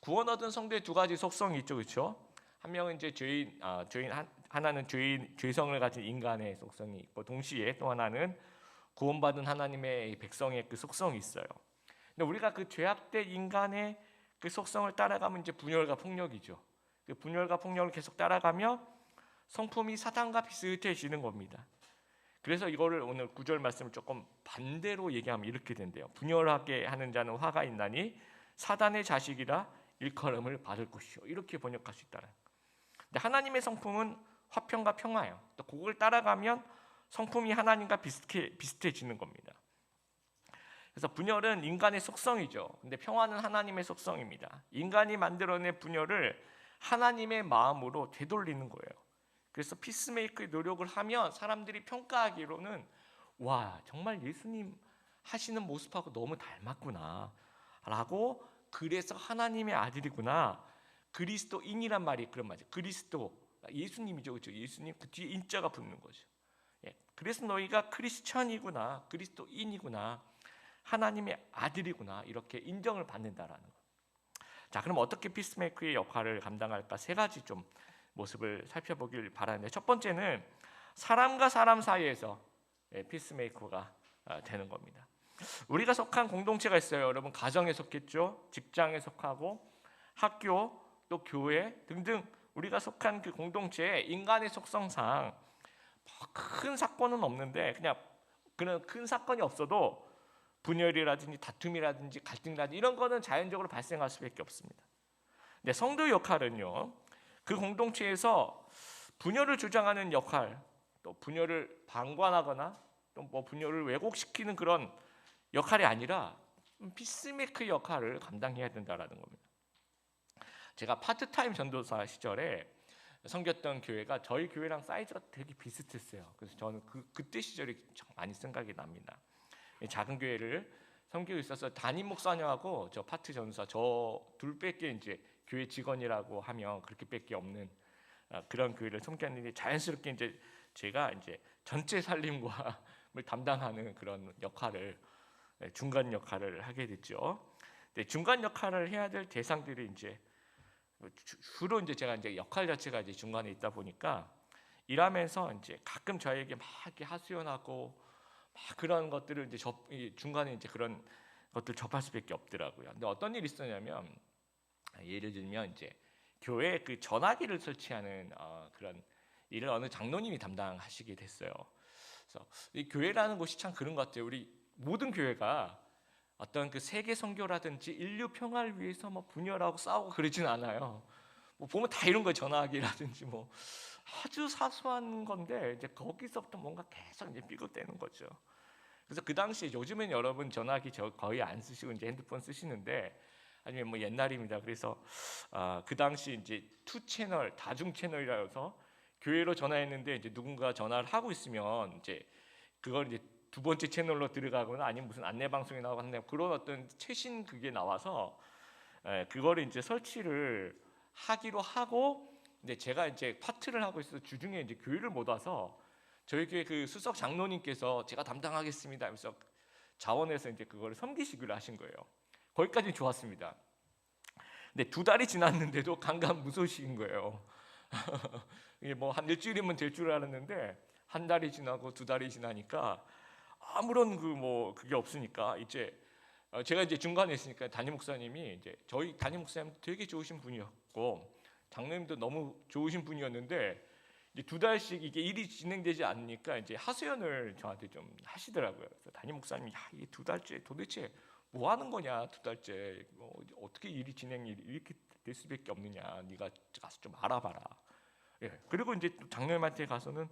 구원 얻은 성도의 두 가지 속성이 있죠, 그렇죠? 한 명은 이제 죄인, 하나는 죄성을 가진 인간의 속성이 있고 동시에 또 하나는 구원받은 하나님의 백성의 그 속성이 있어요. 근데 우리가 그 죄악된 인간의 그 속성을 따라가면 이제 분열과 폭력이죠. 그 분열과 폭력을 계속 따라가며 성품이 사단과 비슷해지는 겁니다. 그래서 이거를 오늘 9절 말씀을 조금 반대로 얘기하면 이렇게 된대요. 분열하게 하는 자는 화가 있나니 사단의 자식이라 일컬음을 받을 것이요. 이렇게 번역할 수 있다는. 근데 하나님의 성품은 화평과 평화예요. 또 그걸 따라가면 성품이 하나님과 비슷해지는 겁니다. 그래서 분열은 인간의 속성이죠. 근데 평화는 하나님의 속성입니다. 인간이 만들어낸 분열을 하나님의 마음으로 되돌리는 거예요. 그래서 피스메이크의 노력을 하면 사람들이 평가하기로는 와 정말 예수님 하시는 모습하고 너무 닮았구나 라고 그래서 하나님의 아들이구나 그리스도인이란 말이 그런 말이죠. 그리스도 예수님이죠, 그렇죠? 예수님 그 뒤에 인자가 붙는 거죠. 예, 그래서 너희가 크리스천이구나, 그리스도인이구나, 하나님의 아들이구나 이렇게 인정을 받는다라는 거. 자, 그럼 어떻게 피스메이커의 역할을 감당할까? 세 가지 좀 모습을 살펴보길 바라는데, 첫 번째는 사람과 사람 사이에서 피스메이커가 되는 겁니다. 우리가 속한 공동체가 있어요. 여러분, 가정에 속했죠, 직장에 속하고 학교 또 교회 등등 우리가 속한 그 공동체에 인간의 속성상 큰 사건은 없는데, 그냥 그런 큰 사건이 없어도 분열이라든지 다툼이라든지 갈등이라든지 이런 거는 자연적으로 발생할 수밖에 없습니다. 근데 성도의 역할은요, 그 공동체에서 분열을 주장하는 역할, 또 분열을 방관하거나 또 뭐 분열을 왜곡시키는 그런 역할이 아니라 피스메이커 역할을 감당해야 된다라는 겁니다. 제가 파트타임 전도사 시절에 섬겼던 교회가 저희 교회랑 사이즈가 되게 비슷했어요. 그래서 저는 그때 시절이 참 많이 생각이 납니다. 작은 교회를 섬기고 있어서 담임 목사님하고 저 파트 전도사 저 둘밖에 이제 교회 직원이라고 하면 그렇게밖에 없는 그런 교회를 섬겼는데, 자연스럽게 이제 제가 이제 전체 살림을 담당하는 그런 역할을, 중간 역할을 하게 됐죠. 근데 중간 역할을 해야 될 대상들이 이제 주로 이제 제가 이제 역할 자체가 이제 중간에 있다 보니까 일하면서 이제 가끔 저에게 막 이렇게 하소연하고 막 그런 것들을 이제 중간에 이제 그런 것들 접할 수밖에 없더라고요. 근데 어떤 일이 있었냐면, 예를 들면 이제 교회에 그 전화기를 설치하는 그런 일을 어느 장로님이 담당하시게 됐어요. 그래서 이 교회라는 곳이 참 그런 것 같아요. 우리 모든 교회가 어떤 그 세계 선교라든지 인류 평화를 위해서 뭐 분열하고 싸우고 그러진 않아요. 뭐 보면 다 이런 거, 전화기라든지 뭐 아주 사소한 건데 이제 거기서부터 뭔가 계속 이제 삐걱대는 거죠. 그래서 그 당시에, 요즘엔 여러분 전화기 거의 안 쓰시고 이제 핸드폰 쓰시는데, 아니면 뭐 옛날입니다. 그래서 그 당시 이제 투 채널, 다중 채널이라서 교회로 전화했는데 이제 누군가 전화를 하고 있으면 이제 그걸 이제 두 번째 채널로 들어가거나 아니면 무슨 안내 방송이 나오고 하는데, 그런 어떤 최신 그게 나와서 그거를 이제 설치를 하기로 하고, 근데 제가 이제 파트를 하고 있어서 주중에 이제 교회를 못 와서 저희 교회 그 수석 장로님께서 제가 담당하겠습니다 하면서 자원해서 이제 그거를 섬기시기로 하신 거예요. 거기까지 좋았습니다. 근데 2달이 지났는데도 강간무소식인 거예요. 이게 뭐 한 일주일이면 될 줄 알았는데 1달이 지나고 2달이 지나니까 아무런 그게 없으니까 이제 제가 이제 중간에 있으니까 담임 목사님이, 이제 저희 담임 목사님 되게 좋으신 분이었고 장로님도 너무 좋으신 분이었는데, 이제 2달씩 이게 일이 진행되지 않으니까 이제 하소연을 저한테 좀 하시더라고요. 그래서 담임 목사님이, 야, 이게 2달째 도대체 뭐 하는 거냐, 2달째 어떻게 일이 진행이 이렇게 될 수밖에 없느냐, 네가 가서 좀 알아봐라. 예. 그리고 이제 장로님한테 가서는,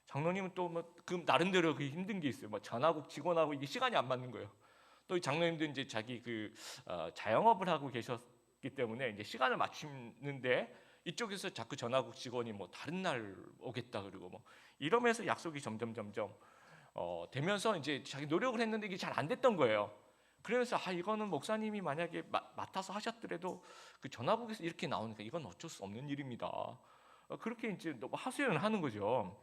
장로님은 또 뭐 그 나름대로 그 힘든 게 있어요. 뭐 전화국 직원하고 이게 시간이 안 맞는 거예요. 또 장로님도 이제 자기 자영업을 하고 계셨기 때문에 이제 시간을 맞추는데, 이쪽에서 자꾸 전화국 직원이 뭐 다른 날 오겠다 그러고 뭐 이러면서 약속이 점점 되면서 이제 자기 노력을 했는데 이게 잘 안 됐던 거예요. 그래서 이거는 목사님이 만약에 맡아서 하셨더라도 그 전화국에서 이렇게 나오니까 이건 어쩔 수 없는 일입니다. 그렇게 이제 너무 하소연을 하는 거죠.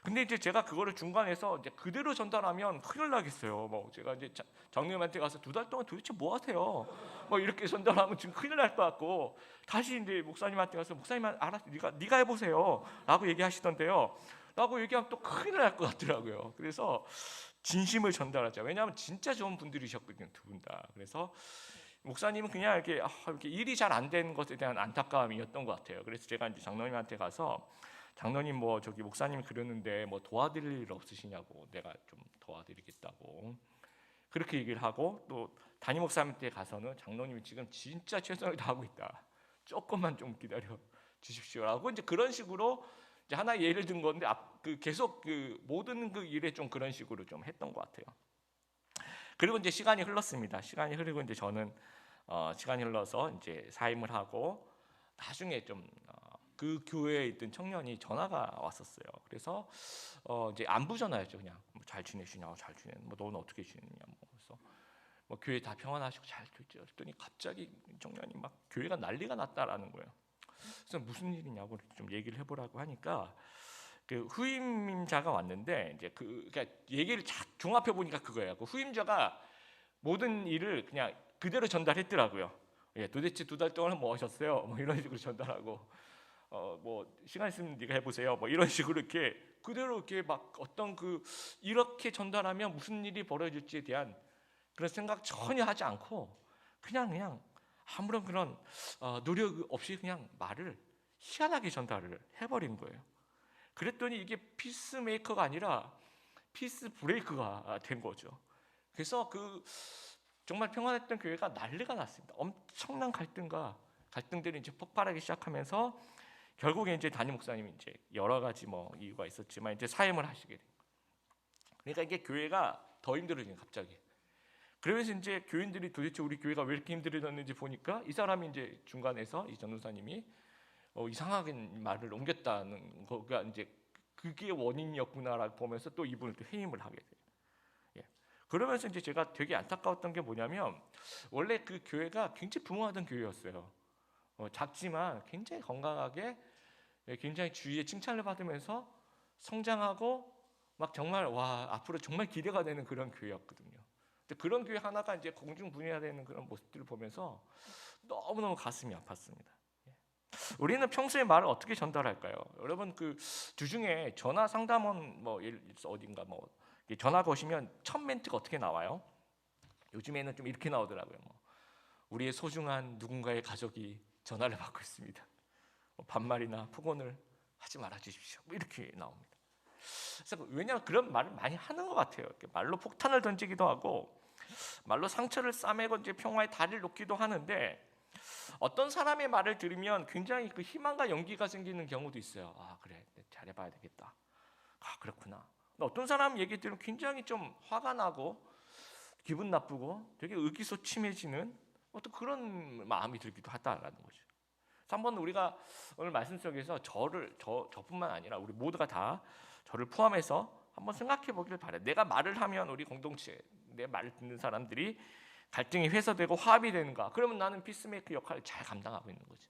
근데 이제 제가 그거를 중간에서 이제 그대로 전달하면 큰일 나겠어요. 뭐 제가 이제 장로님한테 가서 2달 동안 도대체 뭐 하세요? 뭐 이렇게 전달하면 지금 큰일 날 것 같고, 다시 이제 목사님한테 가서, 목사님 알아서 네가 해보세요라고 얘기하시던데요. 라고 얘기하면 또 큰일 날 것 같더라고요. 그래서 진심을 전달하자. 왜냐하면 진짜 좋은 분들이셨거든요, 2분 다. 그래서 목사님은 그냥 이렇게 일이 잘 안 되는 것에 대한 안타까움이었던 것 같아요. 그래서 제가 이제 장로님한테 가서, 장로님 뭐 저기 목사님이 그러는데 뭐 도와드릴 일 없으시냐고, 내가 좀 도와드리겠다고 그렇게 얘기를 하고, 또 담임 목사님한테 가서는 장로님이 지금 진짜 최선을 다하고 있다, 조금만 좀 기다려 주십시오라고 이제 그런 식으로 이제 하나의 예를 든 건데, 계속 모든 그 일에 좀 그런 식으로 좀 했던 것 같아요. 그리고 이제 시간이 흘렀습니다. 시간이 흐르고 이제 저는 시간이 흘러서 이제 사임을 하고, 나중에 좀 그 교회에 있던 청년이 전화가 왔었어요. 그래서 이제 안부 전화였죠. 그냥 뭐 잘 지내시냐고, 잘 지내. 뭐 너는 어떻게 지내냐. 뭐 그래서 뭐 교회 다 평안하시고 잘 됐죠. 그랬더니 갑자기 청년이 막 교회가 난리가 났다라는 거예요. 그래서 무슨 일이냐고 좀 얘기를 해보라고 하니까 그 후임자가 왔는데 이제 그러니까 얘기를 종합해 보니까 그거예요. 그 후임자가 모든 일을 그냥 그대로 전달했더라고요. 예, 도대체 2달 동안 뭐 하셨어요? 뭐 이런 식으로 전달하고 뭐 시간 있으면 네가 해보세요. 뭐 이런 식으로 이렇게 그대로 이렇게 막 어떤 그 이렇게 전달하면 무슨 일이 벌어질지에 대한 그런 생각 전혀 하지 않고 그냥 아무런 그런 노력 없이 그냥 말을 희한하게 전달을 해버린 거예요. 그랬더니 이게 피스메이커가 아니라 피스 브레이크가 된 거죠. 그래서 그 정말 평안했던 교회가 난리가 났습니다. 엄청난 갈등들이 이제 폭발하기 시작하면서 결국에 이제 담임 목사님이 이제 여러 가지 뭐 이유가 있었지만 이제 사임을 하시게 된 거예요. 그러니까 이게 교회가 더 힘들어진 갑자기. 그러면서 이제 교인들이 도대체 우리 교회가 왜 이렇게 힘들어졌는지 보니까 이 사람이 이제 중간에서 이 전도사님이 이상하게 말을 옮겼다는 거가 이제 그게 원인이었구나라고 보면서 또 이분을 또 해임을 하게 돼요. 예. 그러면서 이제 제가 되게 안타까웠던 게 뭐냐면 원래 그 교회가 굉장히 부흥하던 교회였어요. 작지만 굉장히 건강하게 굉장히 주위의 칭찬을 받으면서 성장하고 막 정말 와 앞으로 정말 기대가 되는 그런 교회였거든요. 근데 그런 교회 하나가 이제 공중분해되는 그런 모습들을 보면서 너무너무 가슴이 아팠습니다. 우리는 평소에 말을 어떻게 전달할까요? 여러분 그 주중에 전화 상담원 뭐 어딘가 뭐 전화 거시면 첫 멘트가 어떻게 나와요? 요즘에는 좀 이렇게 나오더라고요. 뭐 우리의 소중한 누군가의 가족이 전화를 받고 있습니다. 반말이나 폭언을 하지 말아 주십시오. 뭐 이렇게 나옵니다. 그래서 왜냐하면 그런 말을 많이 하는 것 같아요. 말로 폭탄을 던지기도 하고 말로 상처를 싸매고 이제 평화의 다리를 놓기도 하는데 어떤 사람의 말을 들으면 굉장히 그 희망과 용기가 생기는 경우도 있어요. 아 그래 잘해봐야 되겠다. 아 그렇구나. 어떤 사람 얘기 들으면 굉장히 좀 화가 나고 기분 나쁘고 되게 의기소침해지는 어떤 그런 마음이 들기도 하다라는 거죠. 그래서 한번 우리가 오늘 말씀 속에서 저뿐만 아니라 우리 모두가 다 저를 포함해서 한번 생각해 보길 바래요. 내가 말을 하면 우리 공동체 내 말을 듣는 사람들이 갈등이 해소되고 화합이 되는가? 그러면 나는 피스메이커 역할을 잘 감당하고 있는 거죠.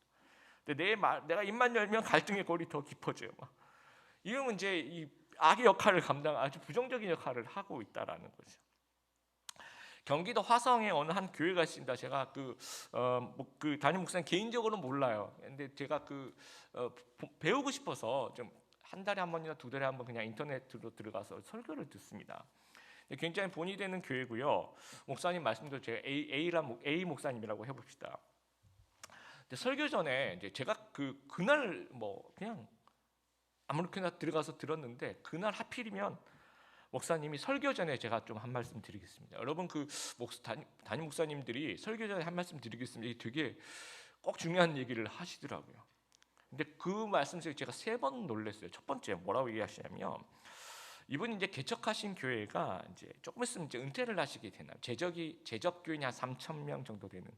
근데 내가 입만 열면 갈등의 골이 더 깊어져요. 이러면 이제 이 악의 역할을 아주 부정적인 역할을 하고 있다라는 거죠. 경기도 화성에 어느 한 교회가 있습니다. 제가 그 담임 목사님 개인적으로는 몰라요. 근데 제가 배우고 싶어서 좀 한 달에 한 번이나 2달에 한 번 그냥 인터넷으로 들어가서 설교를 듣습니다. 굉장히 본이 되는 교회고요. 목사님 말씀도 제가 A 목사님이라고 해봅시다. 근데 설교 전에 이제 제가 그날 뭐 그냥 아무렇게나 들어가서 들었는데 그날 하필이면 목사님이 설교 전에 제가 좀 한 말씀 드리겠습니다. 여러분 담임 목사님들이 설교 전에 한 말씀 드리겠습니다. 이게 되게 꼭 중요한 얘기를 하시더라고요. 근데 그 말씀 속에 제가 3번 놀랐어요. 첫 번째 뭐라고 얘기하시냐면 이분이 이제 개척하신 교회가 이제 조금 있으면 이제 은퇴를 하시게 되나 제적 교인이 한 3,000명 정도 되는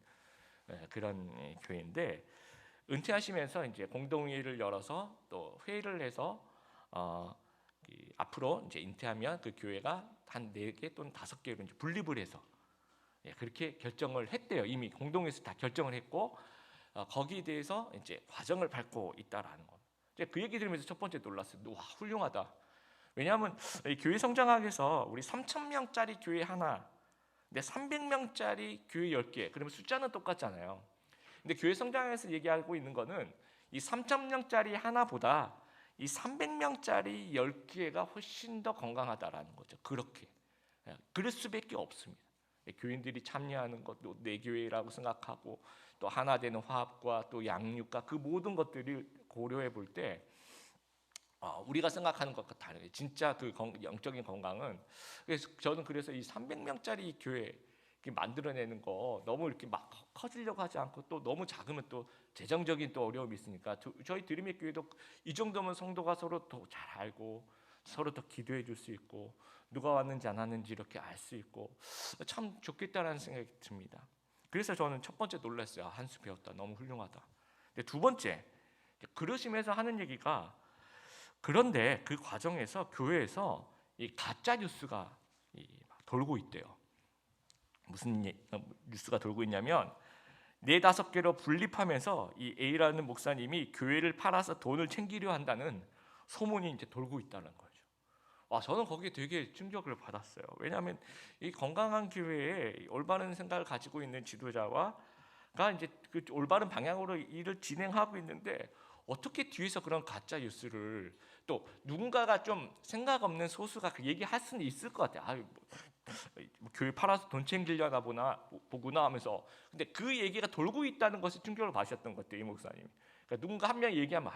그런 교회인데 은퇴하시면서 이제 공동회의를 열어서 또 회의를 해서 앞으로 이제 은퇴하면 그 교회가 한 4개 또는 5개로 이제 분립을 해서 그렇게 결정을 했대요. 이미 공동회의에서 다 결정을 했고 거기에 대해서 이제 과정을 밟고 있다라는 거. 그 얘기 들으면서 첫 번째 놀랐어요. 와 훌륭하다. 왜냐하면 교회 성장하기 위해서 우리 3,000명짜리 교회 하나, 근데 300명짜리 교회 10개. 그러면 숫자는 똑같잖아요. 근데 교회 성장에서 얘기하고 있는 거는 이 3,000명짜리 하나보다 이 300명짜리 10개가 훨씬 더 건강하다라는 거죠. 그렇게. 그럴 수밖에 없습니다. 교인들이 참여하는 것도 내 교회라고 생각하고 또 하나 되는 화합과 또 양육과 그 모든 것들을 고려해 볼 때 우리가 생각하는 것과 다르게 진짜 그 영적인 건강은 저는 그래서 이 300명짜리 교회 만들어내는 거 너무 이렇게 막 커지려고 하지 않고 또 너무 작으면 또 재정적인 또 어려움이 있으니까 저희 드림의 교회도 이 정도면 성도가 서로 더 잘 알고 서로 더 기도해 줄 수 있고 누가 왔는지 안 왔는지 이렇게 알 수 있고 참 좋겠다라는 생각이 듭니다. 그래서 저는 첫 번째 놀랐어요. 한 수 배웠다. 너무 훌륭하다. 근데 두 번째 그러시면서 하는 얘기가 그런데 그 과정에서 교회에서 이 가짜 뉴스가 돌고 있대요. 무슨 뉴스가 돌고 있냐면 4-5개로 분립하면서 이 A라는 목사님이 교회를 팔아서 돈을 챙기려 한다는 소문이 이제 돌고 있다는 거죠. 저는 거기에 되게 충격을 받았어요. 왜냐하면 이 건강한 교회에 올바른 생각을 가지고 있는 지도자가 이제 그 올바른 방향으로 일을 진행하고 있는데 어떻게 뒤에서 그런 가짜 뉴스를 또 누군가가 좀 생각 없는 소수가 그 얘기할 수는 있을 것 같아요. 뭐 교회 팔아서 돈 챙기려나 보구나 하면서 근데 그 얘기가 돌고 있다는 것에 충격을 받으셨던 것 같아요, 이 목사님. 그러니까 누군가 한 명이 얘기하면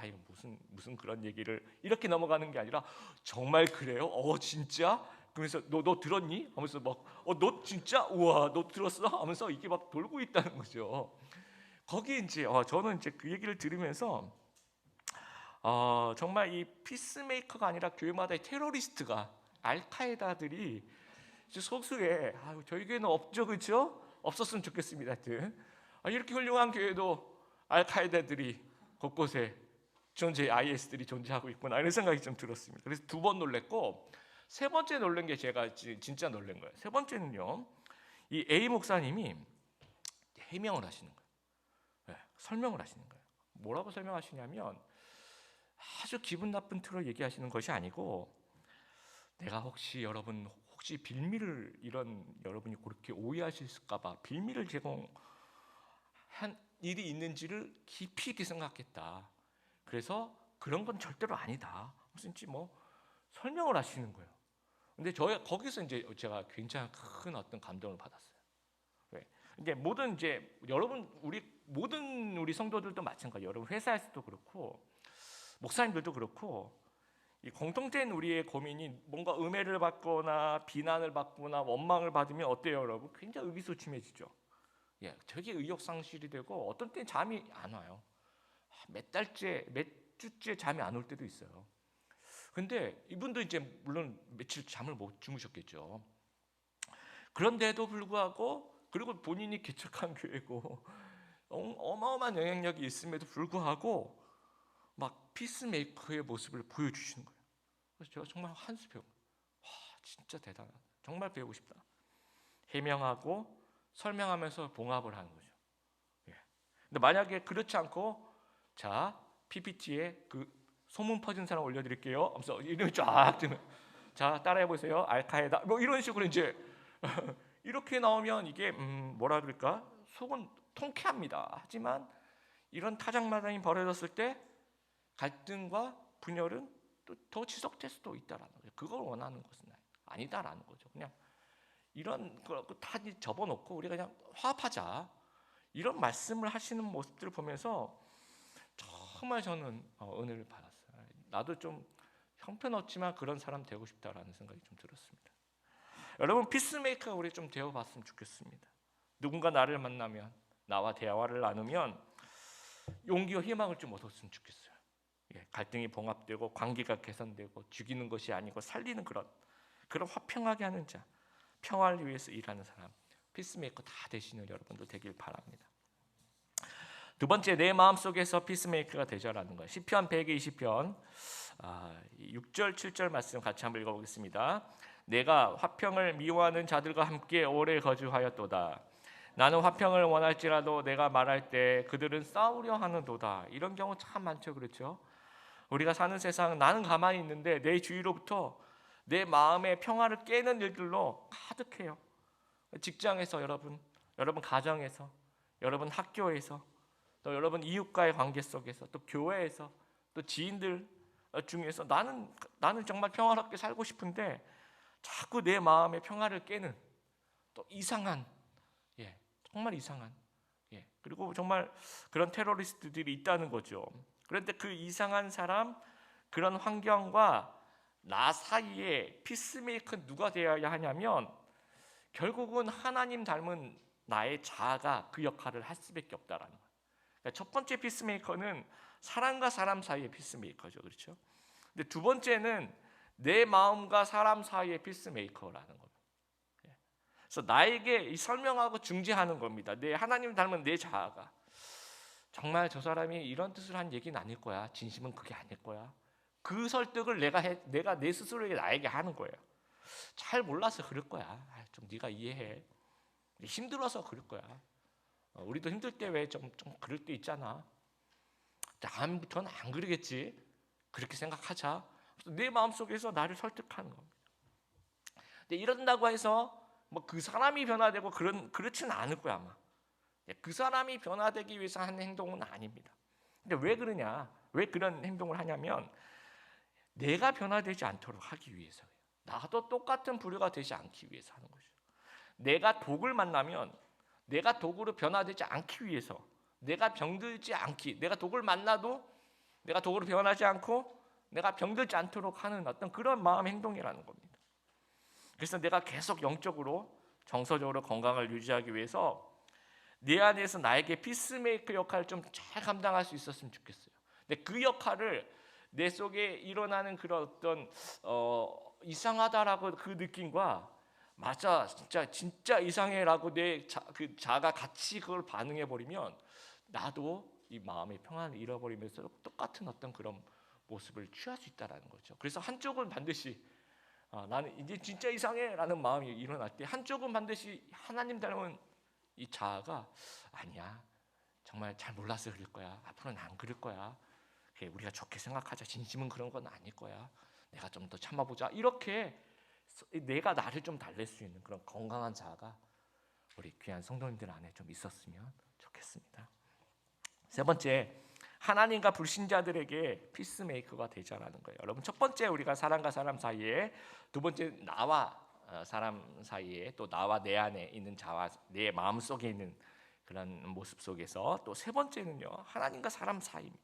무슨 그런 얘기를 이렇게 넘어가는 게 아니라 정말 그래요? 진짜? 그러면서 너 들었니? 하면서 막 너 진짜? 우와 너 들었어? 하면서 이게 막 돌고 있다는 거죠. 거기 이제 저는 이제 그 얘기를 들으면서 정말 이 피스메이커가 아니라 교회마다의 테러리스트가 알카에다들이 소수에 저희 교회는 없죠, 그렇죠? 없었으면 좋겠습니다. 하여튼 이렇게 훌륭한 교회도 알카에다들이 곳곳에 IS들이 존재하고 있구나 이런 생각이 좀 들었습니다. 그래서 2번 놀랬고 3번째 놀란 게 제가 진짜 놀란 거예요. 3번째는요, 이 A 목사님이 해명을 하시는 거예요. 설명을 하시는 거예요. 뭐라고 설명하시냐면 아주 기분 나쁜 틀로 얘기하시는 것이 아니고 내가 혹시 빌미를 여러분이 그렇게 오해하실까봐 빌미를 제공한 일이 있는지를 깊이 있게 생각했다. 그래서 그런 건 절대로 아니다. 무슨지 설명을 하시는 거예요. 근데 거기서 이제 제가 굉장히 큰 어떤 감동을 받았어요. 왜? 이제 모든 우리 성도들도 마찬가지예요. 여러분 회사에서도 그렇고 목사님들도 그렇고 이 공통된 우리의 고민이 뭔가 음해를 받거나 비난을 받거나 원망을 받으면 어때요, 여러분? 굉장히 의기소침해지죠. 되게 의욕상실이 되고 어떤 때는 잠이 안 와요. 몇 주째 잠이 안 올 때도 있어요. 근데 이분도 이제 물론 며칠 잠을 못 주무셨겠죠. 그런데도 불구하고 그리고 본인이 개척한 교회고 어마어마한 영향력이 있음에도 불구하고 막 피스메이커의 모습을 보여주시는 거예요. 그래서 제가 정말 한 수 배운 거예요. 진짜 대단하다. 정말 배우고 싶다. 해명하고 설명하면서 봉합을 하는 거죠. 근데 만약에 그렇지 않고 자 PPT에 그 소문 퍼진 사람 올려드릴게요. 하면서 이름이 쫙 뜨면 자 따라해 보세요. 알카에다 이런 식으로 이제 이렇게 나오면 이게 뭐라 그럴까 속은 통쾌합니다. 하지만 이런 타작마당이 벌어졌을 때 갈등과 분열은 또 더 지속될 수도 있다라는 거죠. 그걸 원하는 것은 아니다라는 거죠. 그냥 이런 거 다 접어놓고 우리가 그냥 화합하자 이런 말씀을 하시는 모습들을 보면서 정말 저는 은혜를 받았어요. 나도 좀 형편없지만 그런 사람 되고 싶다라는 생각이 좀 들었습니다. 여러분 피스메이커가 우리 좀 되어봤으면 좋겠습니다. 누군가 나를 만나면 나와 대화를 나누면 용기와 희망을 좀 얻었으면 좋겠어요. 갈등이 봉합되고 관계가 개선되고 죽이는 것이 아니고 살리는 그런 화평하게 하는 자, 평화를 위해서 일하는 사람, 피스메이커 다 되시는 여러분도 되길 바랍니다. 두 번째, 내 마음속에서 피스메이커가 되자라는 거예요. 시편 120편 6절 7절 말씀 같이 한번 읽어보겠습니다. 내가 화평을 미워하는 자들과 함께 오래 거주하였도다. 나는 화평을 원할지라도 내가 말할 때 그들은 싸우려 하는도다. 이런 경우 참 많죠, 그렇죠? 우리가 사는 세상 나는 가만히 있는데 내 주위로부터 내 마음의 평화를 깨는 일들로 가득해요. 직장에서 여러분 가정에서, 여러분 학교에서, 또 여러분 이웃과의 관계 속에서, 또 교회에서, 또 지인들 중에서 나는 정말 평화롭게 살고 싶은데 자꾸 내 마음의 평화를 깨는 또 이상한 정말 이상한 그리고 정말 그런 테러리스트들이 있다는 거죠. 그런데 그 이상한 사람, 그런 환경과 나 사이에 피스메이커는 누가 되어야 하냐면 결국은 하나님 닮은 나의 자아가 그 역할을 할 수밖에 없다라는 거예요. 그러니까 첫 번째 피스메이커는 사람과 사람 사이의 피스메이커죠, 그렇죠? 근데 두 번째는 내 마음과 사람 사이의 피스메이커라는 겁니다. 그래서 나에게 설명하고 중재하는 겁니다. 내 하나님 닮은 내 자아가 정말 저 사람이 이런 뜻을 한 얘기는 아닐 거야. 진심은 그게 아닐 거야. 그 설득을 내가 내 스스로에게 나에게 하는 거예요. 잘 몰라서 그럴 거야. 좀 네가 이해해. 힘들어서 그럴 거야. 우리도 힘들 때 왜 좀 그럴 때 있잖아. 다음부터는 안 그러겠지. 그렇게 생각하자. 내 마음속에서 나를 설득하는 겁니다. 근데 이런다고 해서 뭐 그 사람이 변화되고 그렇지는 않을 거야 아마. 그 사람이 변화되기 위해서 하는 행동은 아닙니다. 근데 왜 그러냐? 왜 그런 행동을 하냐면 내가 변화되지 않도록 하기 위해서예요. 나도 똑같은 부류가 되지 않기 위해서 하는 거죠. 내가 독을 만나면 내가 독으로 변화되지 않기 위해서, 내가 병들지 않기, 내가 독을 만나도 내가 독으로 변하지 않고 내가 병들지 않도록 하는 어떤 그런 마음 행동이라는 겁니다. 그래서 내가 계속 영적으로 정서적으로 건강을 유지하기 위해서 내 안에서 나에게 피스메이커 역할을 좀 잘 감당할 수 있었으면 좋겠어요. 근데 그 역할을 내 속에 일어나는 그런 어떤 이상하다라고 그 느낌과 맞아 진짜 이상해라고 내 자가 같이 그걸 반응해 버리면 나도 이 마음의 평안을 잃어버리면서 똑같은 어떤 그런 모습을 취할 수 있다라는 거죠. 그래서 한쪽은 반드시 나는 이제 진짜 이상해라는 마음이 일어날 때 한쪽은 반드시 하나님 닮은 이 자아가 아니야 정말 잘 몰라서 그럴 거야 앞으로는 안 그럴 거야 그래, 우리가 좋게 생각하자 진심은 그런 건 아닐 거야 내가 좀 더 참아보자 이렇게 내가 나를 좀 달랠 수 있는 그런 건강한 자아가 우리 귀한 성도님들 안에 좀 있었으면 좋겠습니다. 세 번째, 하나님과 불신자들에게 피스메이커가 되자라는 거예요. 여러분 첫 번째 우리가 사람과 사람 사이에, 두 번째 나와 사람 사이에, 또 나와 내 안에 있는 자와 내 마음 속에 있는 그런 모습 속에서 또 세 번째는요 하나님과 사람 사이입니다.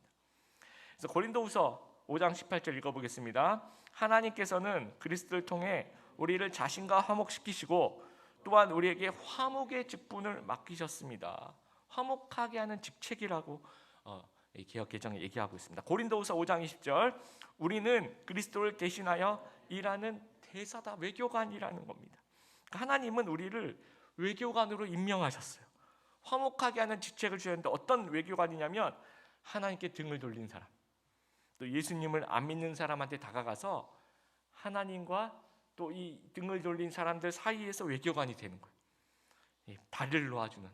그래서 고린도후서 5장 18절 읽어보겠습니다. 하나님께서는 그리스도를 통해 우리를 자신과 화목시키시고 또한 우리에게 화목의 직분을 맡기셨습니다. 화목하게 하는 직책이라고 개역개정에 얘기하고 있습니다. 고린도후서 5장 20절 우리는 그리스도를 대신하여 일하는 대사다, 외교관이라는 겁니다. 하나님은 우리를 외교관으로 임명하셨어요. 화목하게 하는 직책을 주셨는데 어떤 외교관이냐면 하나님께 등을 돌린 사람, 또 예수님을 안 믿는 사람한테 다가가서 하나님과 또 이 등을 돌린 사람들 사이에서 외교관이 되는 거예요. 다리를 놓아주는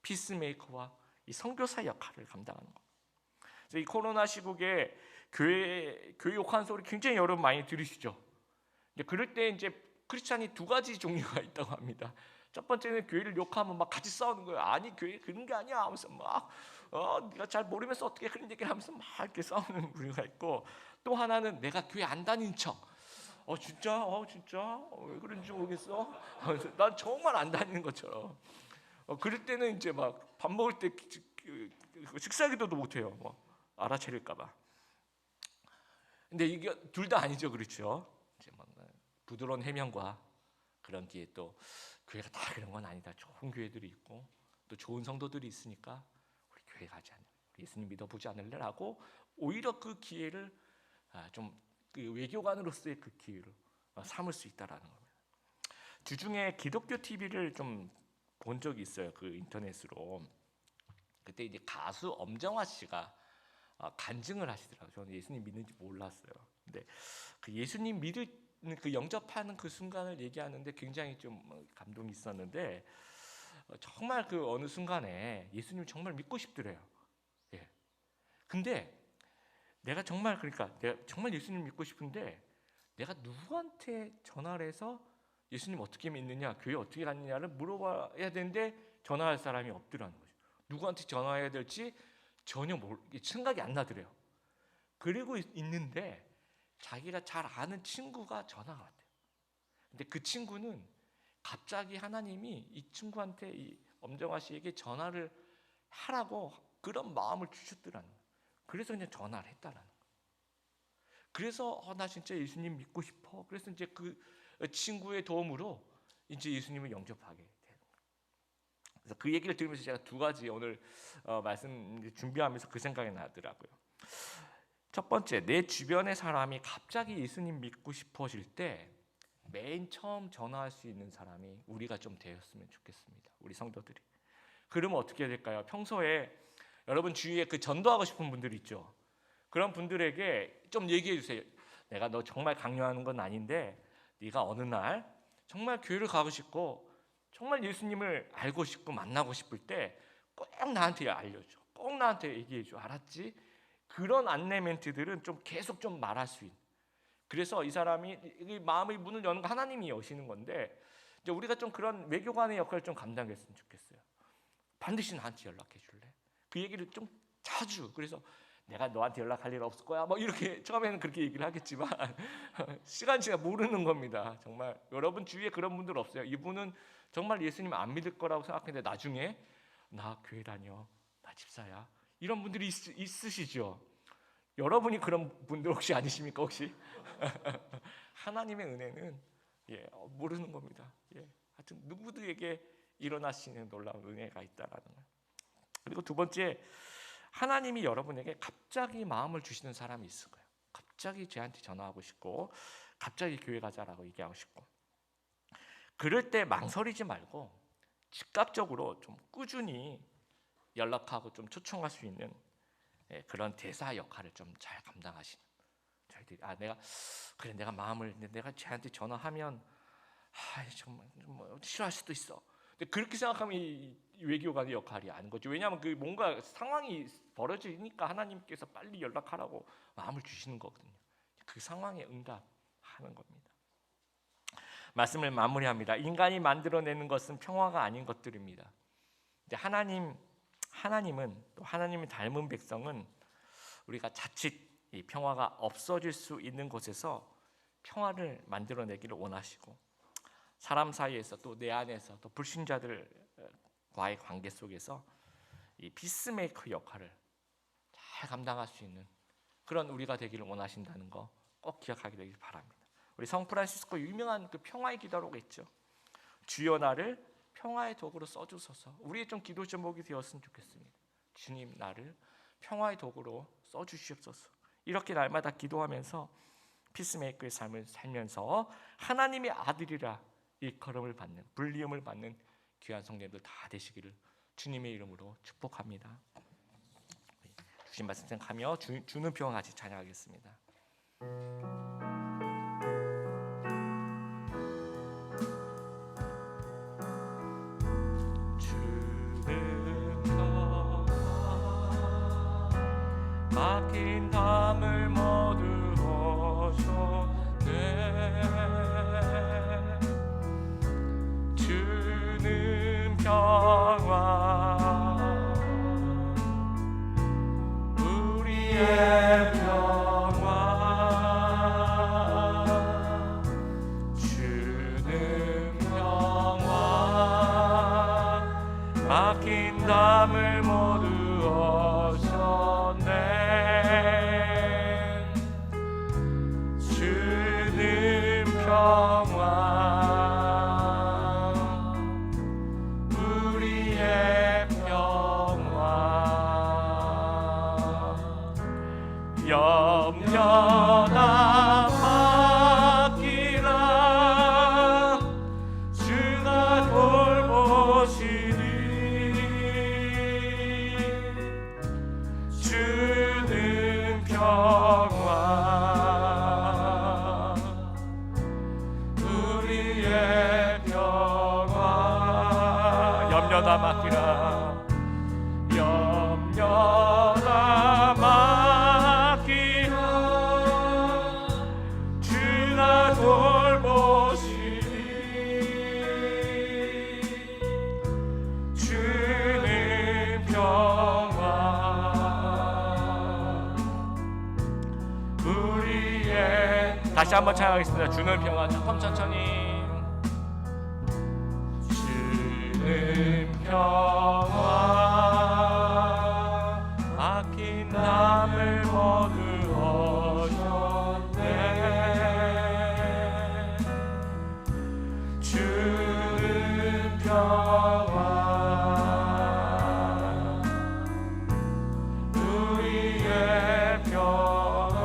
피스메이커와 이 선교사 역할을 감당하는 거예요. 그래서 이 코로나 시국에 교회 욕하는 소리 굉장히 여러분 많이 들으시죠. 그럴 때 이제 크리스찬이 두 가지 종류가 있다고 합니다. 첫 번째는 교회를 욕하면 막 같이 싸우는 거예요. 아니 교회 그런 게 아니야 하면서 막 네가 잘 모르면서 어떻게 그런 얘기를 하면서 막 이렇게 싸우는 부류가 있고, 또 하나는 내가 교회 안 다닌 척 진짜 왜 그런지 모르겠어. 난 정말 안 다니는 것처럼. 그럴 때는 이제 막 밥 먹을 때 식사 기도도 못 해요. 뭐 알아차릴까봐. 근데 이게 둘 다 아니죠, 그렇죠? 이제 막 부드러운 해명과 그런 뒤에 또 교회가 다 그런 건 아니다. 좋은 교회들이 있고 또 좋은 성도들이 있으니까 우리 교회 가지 않을래, 예수님 믿어보지 않을래라고 오히려 그 기회를 좀 그 외교관으로서의 그 기회를 삼을 수 있다라는 겁니다. 주중에 기독교 TV를 좀 본 적이 있어요. 그 인터넷으로. 그때 이제 가수 엄정화 씨가 간증을 하시더라고요. 저는 예수님 믿는지 몰랐어요. 근데 그 예수님 믿을 그 영접하는 그 순간을 얘기하는데 굉장히 좀 감동이 있었는데 정말 그 어느 순간에 예수님 정말 믿고 싶더래요. 예. 근데 내가 정말 예수님 믿고 싶은데 내가 누구한테 전화를 해서 예수님 어떻게 믿느냐, 교회 어떻게 갔느냐를 물어봐야 되는데 전화할 사람이 없더라는 거죠. 누구한테 전화해야 될지 전혀 생각이 안 나더래요. 그리고 있는데 자기가 잘 아는 친구가 전화가 왔대요. 근데 그 친구는 갑자기 하나님이 이 친구한테 이 엄정화 씨에게 전화를 하라고 그런 마음을 주셨더라는 거예요. 그래서 그냥 전화를 했다라는 거예요. 그래서 나 진짜 예수님 믿고 싶어. 그래서 이제 그 친구의 도움으로 이제 예수님을 영접하게 되는 거예요. 그래서 그 얘기를 들으면서 제가 두 가지 오늘 말씀 준비하면서 그 생각이 나더라고요. 첫 번째, 내 주변의 사람이 갑자기 예수님 믿고 싶어질 때 맨 처음 전화할 수 있는 사람이 우리가 좀 되었으면 좋겠습니다. 우리 성도들이. 그러면 어떻게 해야 될까요? 평소에 여러분 주위에 그 전도하고 싶은 분들 있죠. 그런 분들에게 좀 얘기해 주세요. 내가 너 정말 강요하는 건 아닌데 네가 어느 날 정말 교회를 가고 싶고 정말 예수님을 알고 싶고 만나고 싶을 때 꼭 나한테 알려줘, 꼭 나한테 얘기해줘, 알았지? 그런 안내 멘트들은 좀 계속 좀 말할 수 있는. 그래서 이 사람이 이 마음의 문을 여는 거 하나님이 여시는 건데, 이제 우리가 좀 그런 외교관의 역할을 좀 감당했으면 좋겠어요. 반드시 나한테 연락해 줄래? 그 얘기를 좀 자주. 그래서 내가 너한테 연락할 일 없을 거야, 뭐 이렇게 처음에는 그렇게 얘기를 하겠지만 시간 지나 모르는 겁니다. 정말 여러분 주위에 그런 분들 없어요? 이분은 정말 예수님 안 믿을 거라고 생각했는데 나중에 나 교회 다녀, 나 집사야, 이런 분들이 있으시죠? 여러분이 그런 분들 혹시 아니십니까? 혹시? 하나님의 은혜는 모르는 겁니다. 하여튼 누구들에게 일어나시는 놀라운 은혜가 있다라는 거예요. 그리고 두 번째, 하나님이 여러분에게 갑자기 마음을 주시는 사람이 있을 거예요. 갑자기 쟤한테 전화하고 싶고, 갑자기 교회 가자라고 얘기하고 싶고, 그럴 때 망설이지 말고 즉각적으로 좀 꾸준히 연락하고 좀 초청할 수 있는 그런 대사 역할을 좀 잘 감당하시는 저희들이. 내가 마음을, 내가 쟤한테 전화하면 정말 뭐 싫어할 수도 있어. 근데 그렇게 생각하면 이 외교관의 역할이 아닌 거죠. 왜냐하면 그 뭔가 상황이 벌어지니까 하나님께서 빨리 연락하라고 마음을 주시는 거거든요. 그 상황에 응답하는 겁니다. 말씀을 마무리합니다. 인간이 만들어내는 것은 평화가 아닌 것들입니다. 이제 하나님은 또 하나님을 닮은 백성은 우리가 자칫 이 평화가 없어질 수 있는 곳에서 평화를 만들어내기를 원하시고, 사람 사이에서 또 내 안에서 또 불신자들과의 관계 속에서 이 피스메이커 역할을 잘 감당할 수 있는 그런 우리가 되기를 원하신다는 거 꼭 기억하게 되길 바랍니다. 우리 성 프란시스코 유명한 그 평화의 기도로가 있죠. 주여 나를 평화의 도구로 써주소서. 우리의 좀 기도 제목이 되었으면 좋겠습니다. 주님 나를 평화의 도구로 써주시옵소서. 이렇게 날마다 기도하면서 피스메이커의 삶을 살면서 하나님의 아들이라 일컬음을 받는, 불리움을 받는 귀한 성도님들 다 되시기를 주님의 이름으로 축복합니다. 주신 말씀 생각하며 주는 평화 같이 찬양하겠습니다. 주는 평화 막힌 담을 모두 오셨네. 주는 평화 우리의 평화 주는 평화 막힌 담을 모두 오셨네. 주는 평화 우리의 평화 염려나 맡기라 주가 돌보시니 주는 평화 우리의 평화 염려나 맡기라 염려나 맡기라 주가 돌보시니 주는 평화 우리의 다시 한번 찬양하겠습니다. 주는 평화 천천히 주는 평화 아낀 남을 모두 오셨네. 주는 평화 우리의 평화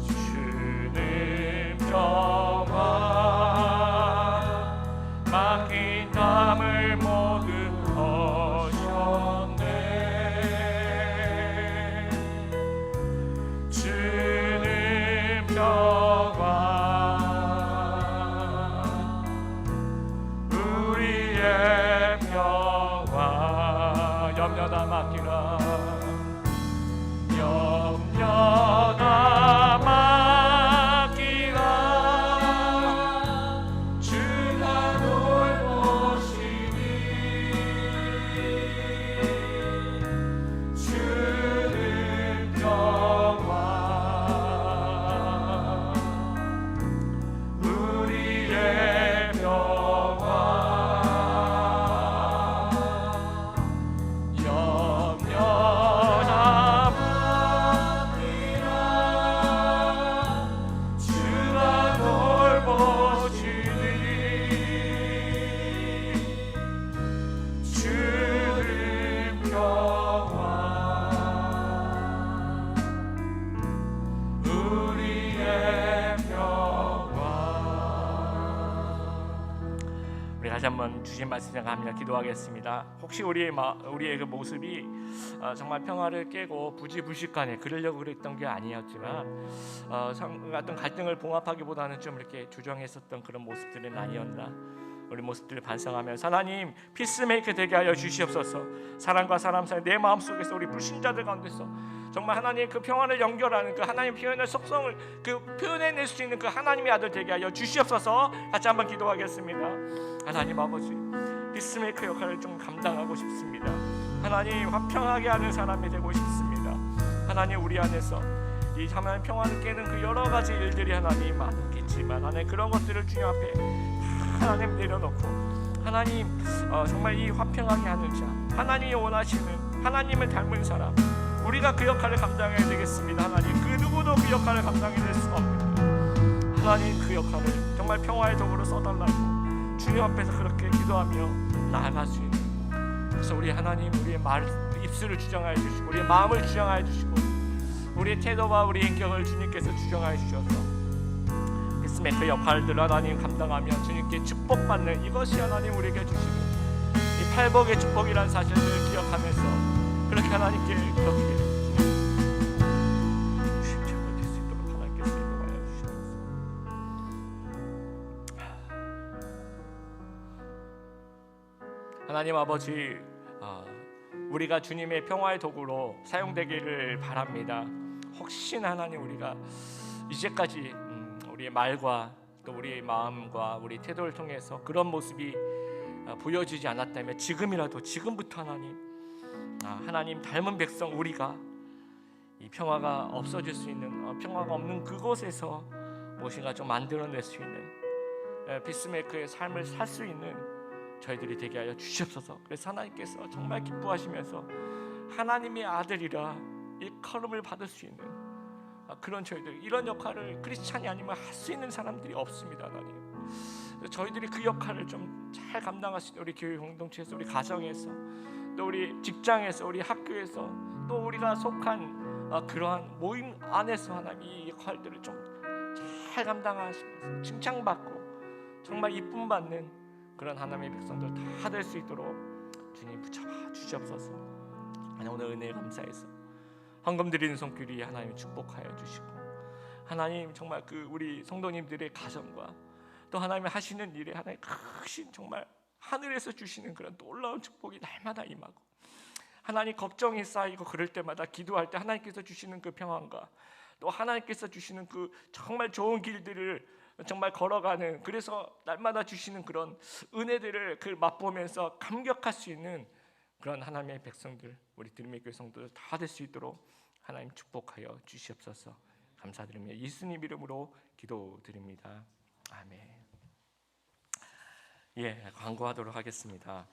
주는 평화 막힌 담을 모두 오셨네. 주는 평화 우리 다시 한번 주신 말씀 생각하며 기도하겠습니다. 혹시 우리의 그 모습이 정말 평화를 깨고 부지불식간에 그러려고 그랬던 게 아니었지만 어떤 갈등을 봉합하기보다는 좀 이렇게 주정했었던 그런 모습들은 아니었나, 우리 모습들을 반성하면서 하나님 피스메이커 되게 하여 주시옵소서. 사람과 사람 사이 내 마음속에서 우리 불신자들 가운데서 정말 하나님 그 평안을 연결하는 그 하나님 표현의 속성을 그 표현해낼 수 있는 그 하나님의 아들 되게 하여 주시옵소서. 같이 한번 기도하겠습니다. 하나님 아버지, 피스메이커 역할을 좀 감당하고 싶습니다. 하나님 화평하게 하는 사람이 되고 싶습니다. 하나님 우리 안에서 이 하나님 평안을 깨는 그 여러 가지 일들이 하나님 많겠지만 하나님 그런 것들을 주님 앞에 하나님 내려놓고 하나님 정말 이 화평하게 하는 자, 하나님이 원하시는 하나님을 닮은 사람, 우리가 그 역할을 감당해야 되겠습니다. 하나님 그 누구도 그 역할을 감당해낼 수 없습니다. 하나님 그 역할을 정말 평화의 도구로 써달라고 주님 앞에서 그렇게 기도하며 나아갈 수 있는, 그래서 우리 하나님 우리의 입술을 주장하여 주시고 우리의 마음을 주장하여 주시고 우리의 태도와 우리의 인격을 주님께서 주장하여 주셔서 그 역할들을 하나님 감당하며 주님께 축복받는, 이것이 하나님 우리에게 주시는 이 팔복의 축복이라는 사실을 기억하면서 그렇게 하나님께 그렇게 주님처럼 될 수 있도록 하나님께서 인도하여 주시옵소서. 하나님 아버지, 우리가 주님의 평화의 도구로 사용되기를 바랍니다. 혹시나 하나님 우리가 이제까지 우리의 말과 또 우리의 마음과 우리 태도를 통해서 그런 모습이 보여지지 않았다면 지금부터 하나님 닮은 백성 우리가 이 평화가 없어질 수 있는 평화가 없는 그곳에서 무엇인가 좀 만들어낼 수 있는 피스메이커의 삶을 살 수 있는 저희들이 되게 하여 주시옵소서. 그래서 하나님께서 정말 기뻐하시면서 하나님의 아들이라 일컬음을 받을 수 있는 그런 저희들, 이런 역할을 크리스찬이 아니면 할 수 있는 사람들이 없습니다. 하나님, 저희들이 그 역할을 좀 잘 감당할 수 있는 우리 교회 공동체에서, 우리 가정에서, 또 우리 직장에서, 우리 학교에서, 또 우리가 속한 그러한 모임 안에서 하나님 이 역할들을 좀 잘 감당하시면서 칭찬받고 정말 이쁨 받는 그런 하나님의 백성들 다 될 수 있도록 주님 붙잡아 주시옵소서. 오늘 은혜에 감사해서 헌금 드리는 손길이 하나님 축복하여 주시고, 하나님 정말 그 우리 성도님들의 가정과 또 하나님이 하시는 일에 하나님 크신 정말 하늘에서 주시는 그런 놀라운 축복이 날마다 임하고, 하나님 걱정이 쌓이고 그럴 때마다 기도할 때 하나님께서 주시는 그 평안과 또 하나님께서 주시는 그 정말 좋은 길들을 정말 걸어가는, 그래서 날마다 주시는 그런 은혜들을 그 맛보면서 감격할 수 있는 그런 하나님의 백성들, 우리 드림의 교회 성도들 다 될 수 있도록 하나님 축복하여 주시옵소서. 감사드리며 예수님 이름으로 기도드립니다. 아멘. 광고하도록 하겠습니다.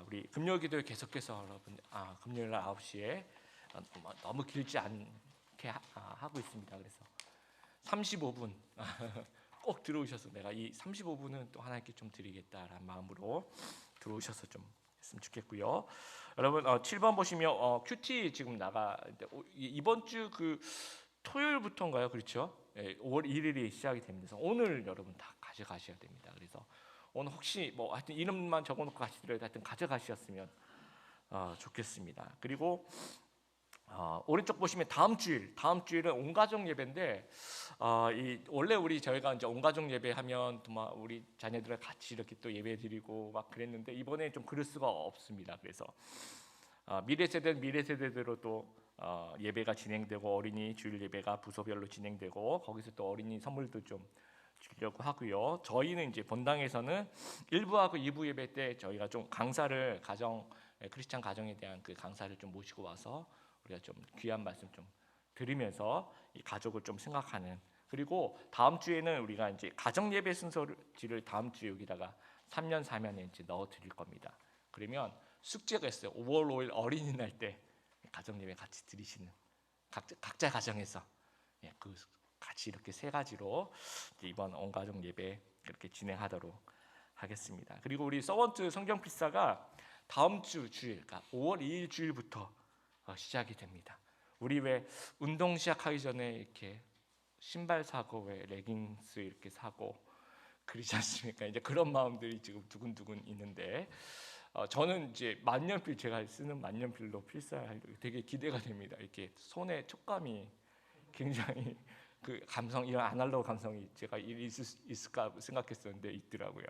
우리 금요 기도 계속해서 여러분 금요일 9시에 너무 길지 않게 하고 있습니다. 그래서 35분 꼭 들어오셔서 내가 이 35분은 또 하나님께 좀 드리겠다라는 마음으로 들어오셔서 좀 했으면 좋겠고요. 여러분 7번 보시면 큐티 지금 이번 주 그 토요일부터인가요? 그렇죠? 5월 1일이 시작이 됩니다. 그래서 오늘 여러분 다 가져가셔야 됩니다. 그래서 오늘 혹시 뭐 하여튼 이름만 적어놓고 가시더라도 하여튼 가져가셨으면 좋겠습니다. 그리고 오른쪽 보시면 다음 주일은 온가족 예배인데 원래 저희가 이제 온가족 예배하면 또 막 우리 자녀들과 같이 이렇게 또 예배드리고 막 그랬는데 이번에 좀 그럴 수가 없습니다. 그래서 미래 세대대로 또 예배가 진행되고 어린이 주일 예배가 부서별로 진행되고 거기서 또 어린이 선물도 좀 주려고 하고요. 저희는 이제 본당에서는 1부하고 2부 예배 때 저희가 좀 강사를 크리스찬 가정에 대한 그 강사를 좀 모시고 와서 우리가 좀 귀한 말씀 좀 들으면서 이 가족을 좀 생각하는, 그리고 다음 주에는 우리가 이제 가정 예배 순서지를 다음 주에 여기다가 3년 4면에 이제 넣어 드릴 겁니다. 그러면 숙제가 있어요. 5월 5일 어린이날 때 가정 예배 같이 드리시는 각자 가정에서 그 같이 이렇게 세 가지로 이번 온가족 예배 이렇게 진행하도록 하겠습니다. 그리고 우리 서번트 성경 필사가 다음 주 주일, 그러니까 5월 2일 주일부터 시작이 됩니다. 우리 왜 운동 시작하기 전에 이렇게 신발 사고, 왜 레깅스 이렇게 사고, 그러지 않습니까? 이제 그런 마음들이 지금 두근두근 있는데 저는 이제 만년필 제가 쓰는 만년필로 필사할 되게 기대가 됩니다. 이렇게 손의 촉감이 굉장히 그 감성 이런 아날로그 감성이 제가 있을까 생각했었는데 있더라고요.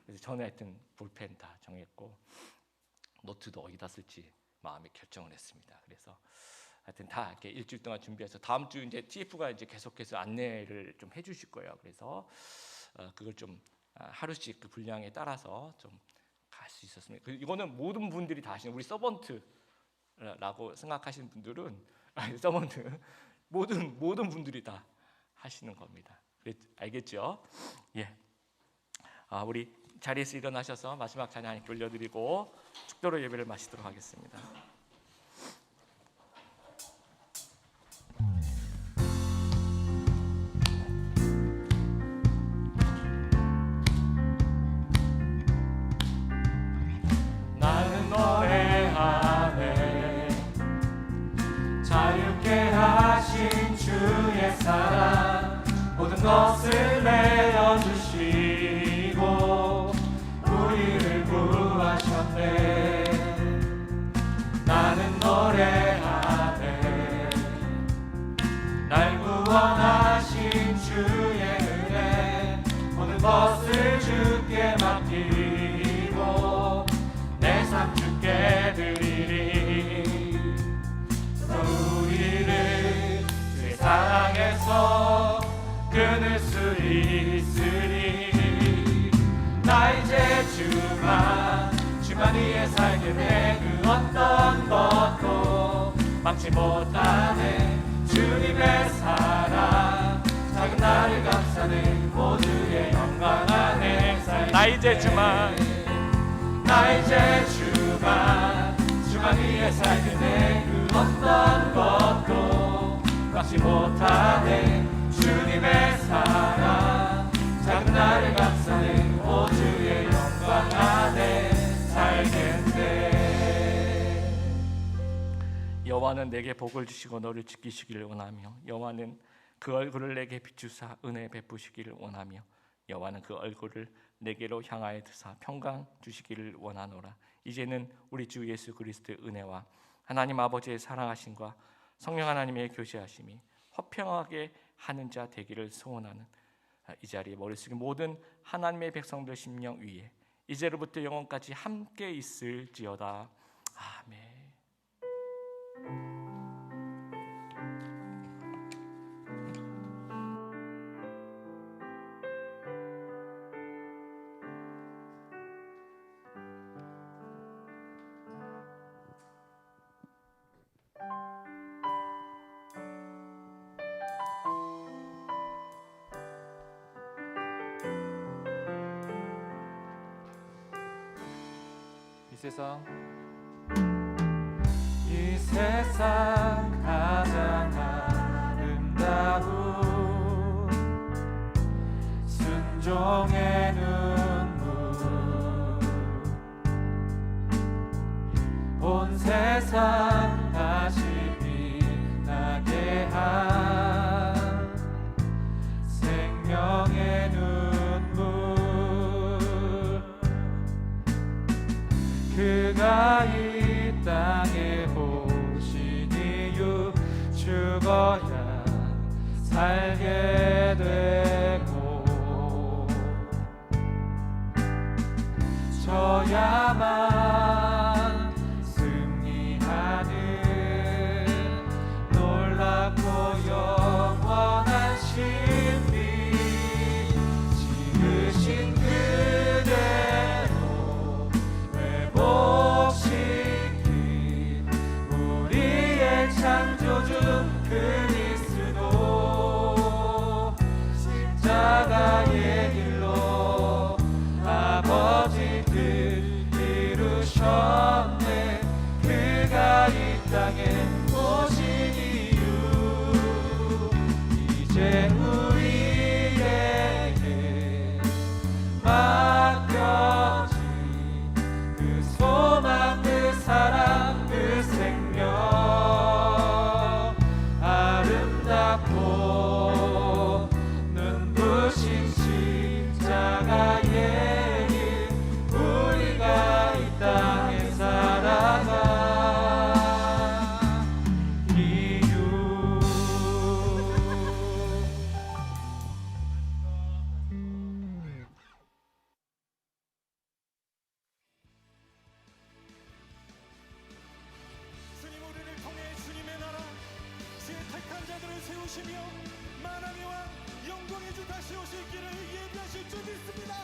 그래서 저는 하여튼 볼펜 다 정했고 노트도 어디다 쓸지 마음에 결정을 했습니다. 그래서 하여튼 다 이렇게 일주일 동안 준비해서 다음 주 이제 TF가 이제 계속해서 안내를 좀 해주실 거예요. 그래서 그걸 좀 하루씩 그 분량에 따라서 좀 갈 수 있었습니다. 이거는 모든 분들이 다 하시는 우리 서번트라고 생각하시는 분들은 서번트 모든 분들이 다 하시는 겁니다. 알겠죠? 예. 우리 자리에서 일어나셔서 마지막 찬양 하나님께 올려드리고 축도로 예배를 마치도록 하겠습니다. 나는 노래하네 자유케 하신 주의 사랑 모든 것을 내어주시고 우리를 구하셨네. 나는 노래하네 날 구원하신 주의 은혜 모든 것을 주께 맡기고 내 삶 주께 드리리. 우리를 주의 사랑에서 끊을 수 있으리. 나 이제 주만 위에 살게 돼. 그 어떤 것도 막지 못하네. 주님의 사랑 작은 나를 감싸는 모두의 영광 안에 살게. 나 이제 주만 위에 살게 돼. 그 어떤 것도 막지 못하네. 주님의 사랑 작은 나를 감싸는 모두의 영광 안에 살겠네. 여호와는 내게 복을 주시고 너를 지키시기를 원하며 여호와는 그 얼굴을 내게 비추사 은혜 베푸시기를 원하며 여호와는 그 얼굴을 내게로 향하여 드사 평강 주시기를 원하노라. 이제는 우리 주 예수 그리스도의 은혜와 하나님 아버지의 사랑하심과 성령 하나님의 교제하심이 화평하게 하는 자 되기를 소원하는 이 자리에 머리 숙인 모든 하나님의 백성들 심령 위에 이제로부터 영원까지 함께 있을지어다. 아멘. 이 세상 가장 아름다운 순종의 눈물 온 세상 다시 빛나게 한 생명의 눈물 그가 이 땅에 오신 이유 죽어야 살게 되고 져야만 승리하는 놀랍고 영원한 신비 지으신 그대로 회복시킨 우리의 창조주 그리스도 오시며 만왕의 왕 영광의 주 다시 오실 길을 예비하실 줄 믿습니다.